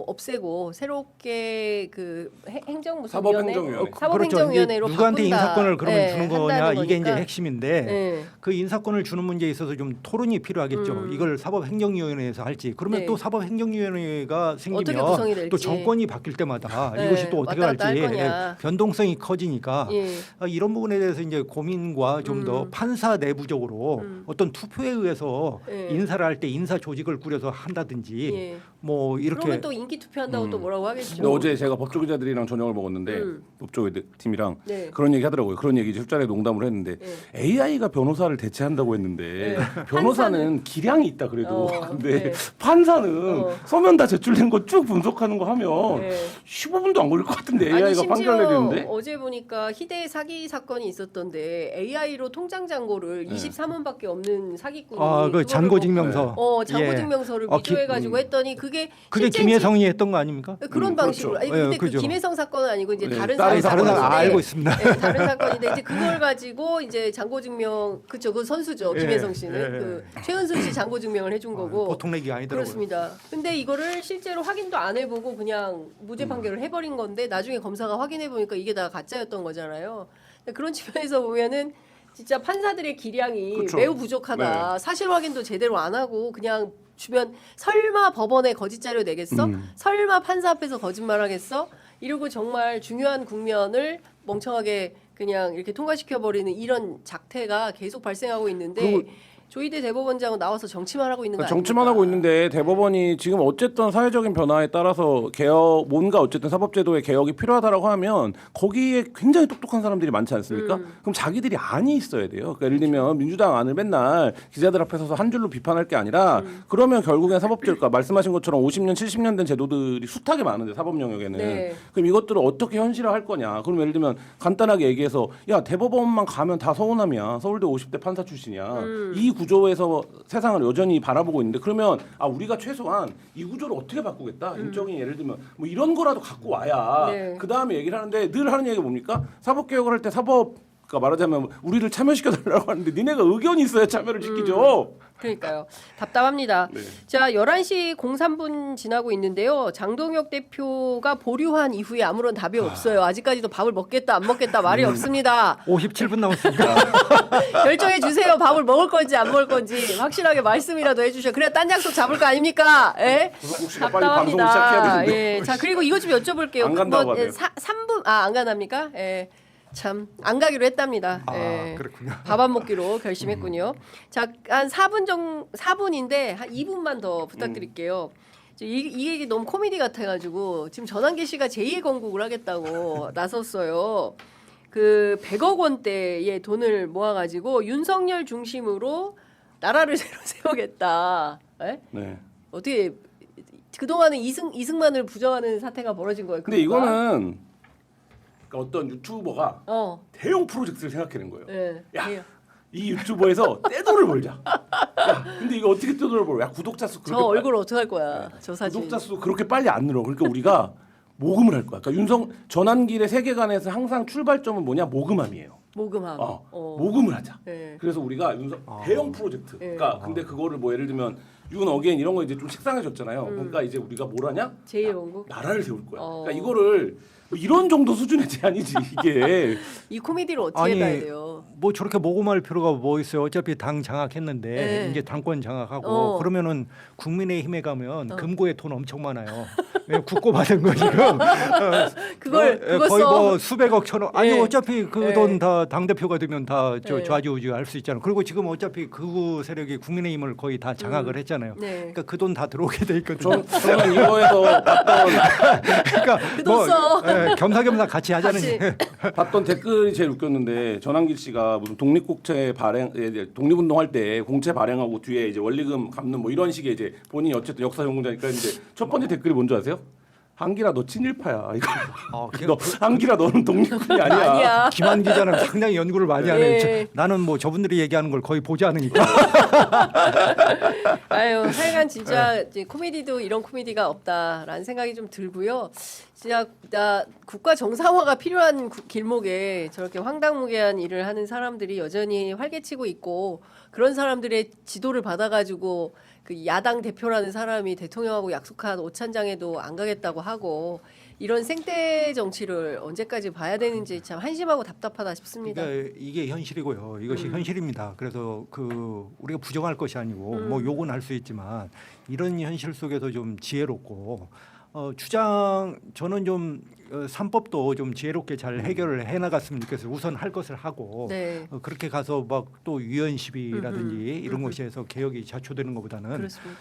없애고 새롭게 그 행정 무슨 사법행정위원회. 사법행정위원회로 그렇죠. 누구한테 바꾼다. 인사권을 그러면 네, 주는 거냐 한다는 이게 이제 거니까. 핵심인데 네. 그 인사권을 주는 문제에 있어서 좀 토론이 필요하겠죠. 이걸 사법행정위원회에서 할지 그러면 네. 또 사법행정위원회가 어떻게 생기면 구성이 될지. 또 정권이 바뀔 때마다 네, 이것이 또 어떻게 왔다 갔다 할지 할 거냐. 변동성이 커지니까 예. 이런 부분에 대해서 이제 고민과 좀 더 판사 내부적으로 어떤 투표에 의해서 예. 인사를 할 때 인사 조직을 꾸려서 한다든지 예. 뭐 이렇게 그러면 또 인기 투표한다고 또 뭐라고 하겠죠. 근데 어제 제가 법조 기자들이랑 저녁을 먹었는데 법조 팀이랑 네. 그런 얘기 하더라고요. 그런 얘기 이제 술자리에 농담을 했는데 네. AI가 변호사를 대체한다고 했는데 변호사는 기량이 있다 그래도 근데 네. 판사는 서면 다 제출된 거 쭉 분석하는 거 하면 네. 15분도 안 걸릴 것 같은데 아니 AI가 판결 내리는데 어제 보니까 희대 사기 사건이 있었던데 AI로 통장 잔고를 23원밖에 없는 사기꾼이 그 그거를 잔고 뭐- 증명서 잔고 예. 증명서를 기- 위조해가지고 했더니 그게 그게 실제인지- 김혜성이 했던 거 아닙니까? 그런 방식으로 그렇죠. 아니 근데 예, 그 그죠. 김혜성 사건은 아니고 이제 네, 다른 다른 다른 사건인데 사건 알고 있습니다. 네, 다른 사건인데 이제 그걸 가지고 이제 잔고 증명 그쵸 그 선수죠 예, 김혜성 씨는 예. 그 최은순 씨 잔고 증명을 해준 거고 보통 얘기 아니더라고요. 그렇습니다. 근데 이거를 실제로 확인도 안 해보고 그냥 무죄 판결을 해버린 건데 나중에 검사가 확인해 보니까 이게 다 가짜였던 거잖아요. 근데 그런 측면에서 보면은 진짜 판사들의 기량이 그쵸. 매우 부족하다. 사실 확인도 제대로 안 하고 그냥 주변 설마 법원에 거짓 자료 내겠어? 설마 판사 앞에서 거짓말하겠어? 이러고 정말 중요한 국면을 멍청하게 그냥 이렇게 통과시켜 버리는 이런 작태가 계속 발생하고 있는데 그리고 조희대 대법원장은 나와서 정치만 하고 있는 거 아닙니까? 정치만 하고 있는데 대법원이 지금 어쨌든 사회적인 변화에 따라서 개혁 뭔가 어쨌든 사법제도의 개혁이 필요하다라고 하면 거기에 굉장히 똑똑한 사람들이 많지 않습니까? 그럼 자기들이 안이 있어야 돼요. 그러니까 예를 들면 민주당 안을 맨날 기자들 앞에 서서 한 줄로 비판할 게 아니라 그러면 결국엔 사법제도가 말씀하신 것처럼 50년, 70년 된 제도들이 숱하게 많은데 사법 영역에는 네. 그럼 이것들을 어떻게 현실화할 거냐? 그럼 예를 들면 간단하게 얘기해서 야 대법원만 가면 다 서울남이야. 서울대 50대 판사 출신이야. 이 구조에서 세상을 여전히 바라보고 있는데 그러면 우리가 최소한 이 구조를 어떻게 바꾸겠다 인적인 예를 들면 뭐 이런 거라도 갖고 와야 네. 그 다음에 얘기를 하는데 늘 하는 얘기가 뭡니까 사법개혁을 할 때 그러니까 말하자면 우리를 참여시켜 달라고 하는데 니네가 의견이 있어야 참여를 시키죠. 그러니까요. 답답합니다. 네. 자, 11시 03분 지나고 있는데요. 장동혁 대표가 보류한 이후에 아무런 답이 없어요. 아직까지도 밥을 먹겠다 안 먹겠다 말이 없습니다. 57분 남았습니다. 결정해 주세요. 밥을 먹을 건지 안 먹을 건지 확실하게 말씀이라도 해 주셔. 그래야 딴 약속 잡을 거 아닙니까? 예? 조석국 씨가 빨리 방송을 시작해야 되는데 예. 자, 그리고 이것 좀 여쭤볼게요. 안 간다고 하네요. 3분 안 간답니까? 예. 참 안 가기로 했답니다. 예. 그렇군요. 밥 안 먹기로 결심했군요. 자, 한 4분인데 한 2분만 더 부탁드릴게요. 이 얘기 너무 코미디 같아가지고 지금 전환기 씨가 제2의 건국을 하겠다고 나섰어요. 그 100억 원대의 돈을 모아가지고 윤석열 중심으로 나라를 새로 세우겠다. 에? 네. 어떻게 그동안은 이승만을 부정하는 사태가 벌어진 거예요. 근데 이거는 그러니까 어떤 유튜버가 대형 프로젝트를 생각해낸 거예요. 네. 야, 이 유튜버에서 떼돈을 벌자. 야, 근데 이거 어떻게 떼돈을 벌어? 야, 구독자 수 저 그렇게 얼굴 어떻게 할 거야? 저 사진. 구독자 수 그렇게 빨리 안 늘어. 그러니까 우리가 모금을 할 거야. 그러니까 전환길의 세계관에서 항상 출발점은 뭐냐? 모금함이에요. 모금함. 모금을 하자. 네. 그래서 우리가 대형 프로젝트. 그러니까 근데 그거를 뭐 예를 들면 윤 어게인 이런 거 이제 좀 식상해졌잖아요. 그러니까 이제 우리가 뭘 하냐? 제2의 건국. 나라를 세울 거야. 그러니까 이거를 뭐 이런 정도 수준의 제안이지 이게. 이 코미디를 어떻게 아니, 봐야 돼요? 뭐 저렇게 모금할 필요가 뭐 있어요. 어차피 당 장악했는데 네. 이제 당권 장악하고 그러면은 국민의힘에 가면 금고에 돈 엄청 많아요. 왜 국고 받은 거 지금 그걸 거의 써. 뭐 수백억 천억 아니 네. 어차피 그 네. 돈 다 당 대표가 되면 다 네. 좌지우지 할 수 있잖아요. 그리고 지금 어차피 극우 세력이 국민의힘을 거의 다 장악을 했잖아요. 네. 그러니까 그 돈 다 들어오게 돼 있거든요. 저는 이거에서 그러니까 돈 써. 겸사겸사 같이 하자는 같이. 봤던 댓글이 제일 웃겼는데 전환길 씨가 무슨 독립국채 발행 독립운동할 때 공채 발행하고 뒤에 이제 원리금 갚는 뭐 이런 식의 이제 본인이 어쨌든 역사 전공자니까 이제 첫 번째 댓글이 뭔지 아세요? 한기라 너 친일파야 이거. 너 한기라 너는 독립군이 아니야. 아니야. 김한 기자는 상당히 연구를 많이 하네. 예. 나는 뭐 저분들이 얘기하는 걸 거의 보지 않으니까. 아유, 하여간 진짜 네. 이제 코미디도 이런 코미디가 없다라는 생각이 좀 들고요. 진짜 나 국가 정상화가 필요한 길목에 저렇게 황당무계한 일을 하는 사람들이 여전히 활개치고 있고 그런 사람들의 지도를 받아가지고 그 야당 대표라는 사람이 대통령하고 약속한 오찬장에도 안 가겠다고 하고 이런 생떼 정치를 언제까지 봐야 되는지 참 한심하고 답답하다 싶습니다. 그러니까 이게 현실이고요. 이것이 현실입니다. 그래서 그 우리가 부정할 것이 아니고 뭐 욕은 할 수 있지만 이런 현실 속에서 좀 지혜롭고 저는 좀 삼법도 좀 지혜롭게 잘 해결을 해 나갔으면 좋겠어요. 우선 할 것을 하고 네. 그렇게 가서 막 또 유연 시비라든지 이런 것에서 개혁이 자초되는 것보다는 그렇습니다.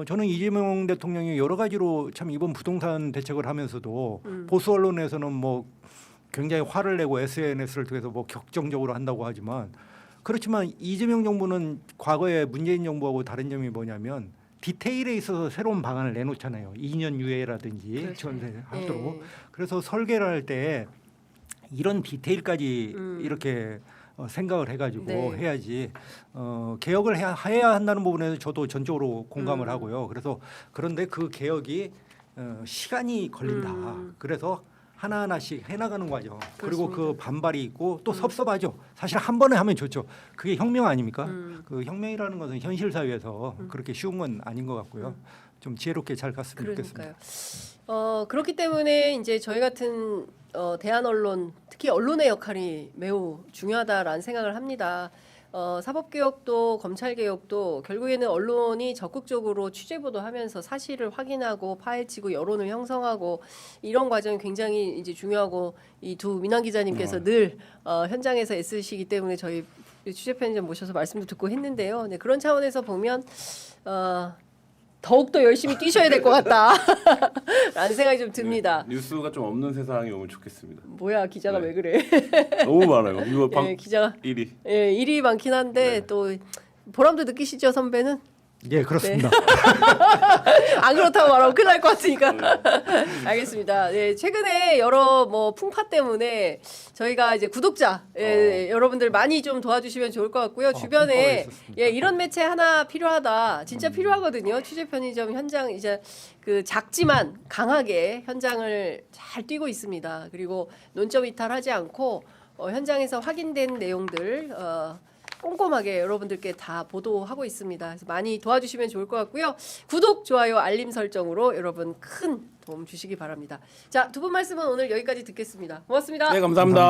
저는 이재명 대통령이 여러 가지로 참 이번 부동산 대책을 하면서도 보수 언론에서는 뭐 굉장히 화를 내고 SNS를 통해서 뭐 격정적으로 한다고 하지만 그렇지만 이재명 정부는 과거에 문재인 정부하고 다른 점이 뭐냐면 디테일에 있어서 새로운 방안을 내놓잖아요. 2년 유예라든지 그렇죠. 전세하도록. 예. 그래서 설계를 할 때 이런 디테일까지 이렇게 생각을 해가지고 네. 해야지 개혁을 해야 한다는 부분에서 저도 전적으로 공감을 하고요. 그래서 그런데 그 개혁이 시간이 걸린다. 그래서 하나하나씩 해나가는 과정. 그리고 그 그렇습니다. 반발이 있고 또 섭섭하죠. 사실 한 번에 하면 좋죠. 그게 혁명 아닙니까? 그 혁명이라는 것은 현실 사회에서 그렇게 쉬운 건 아닌 것 같고요. 좀 지혜롭게 잘 갔으면 그러니까요. 좋겠습니다. 그렇기 때문에 이제 저희 같은 대한 언론, 특히 언론의 역할이 매우 중요하다라는 생각을 합니다. 사법개혁도 검찰개혁도 결국에는 언론이 적극적으로 취재보도하면서 사실을 확인하고 파헤치고 여론을 형성하고 이런 과정이 굉장히 이제 중요하고 이 두 민환 기자님께서 늘 현장에서 애쓰시기 때문에 저희 취재편집 모셔서 말씀도 듣고 했는데요. 네, 그런 차원에서 보면 더욱더 열심히 뛰셔야 될 것 같다라는 생각이 좀 듭니다. 뉴스가 좀 없는 세상이 오면 좋겠습니다. 뭐야 기자가 네. 왜 그래? 너무 많아요. 이거 예, 기자가 1위. 예, 일이 많긴 한데 네. 또 보람도 느끼시죠 선배는? 예, 그렇습니다. 안 그렇다고 말하면 큰일 날 것 같으니까. 알겠습니다. 네, 최근에 여러 뭐 풍파 때문에 저희가 이제 구독자 여러분들 많이 좀 도와주시면 좋을 것 같고요. 풍파가 주변에 있었습니다. 이런 매체 하나 필요하다. 진짜 필요하거든요. 취재 편의점 현장 이제 그 작지만 강하게 현장을 잘 뛰고 있습니다. 그리고 논점 이탈하지 않고 현장에서 확인된 내용들 꼼꼼하게 여러분들께 다 보도하고 있습니다. 그래서 많이 도와주시면 좋을 것 같고요. 구독, 좋아요, 알림 설정으로 여러분 큰 도움 주시기 바랍니다. 자, 두 분 말씀은 오늘 여기까지 듣겠습니다. 고맙습니다. 네, 감사합니다.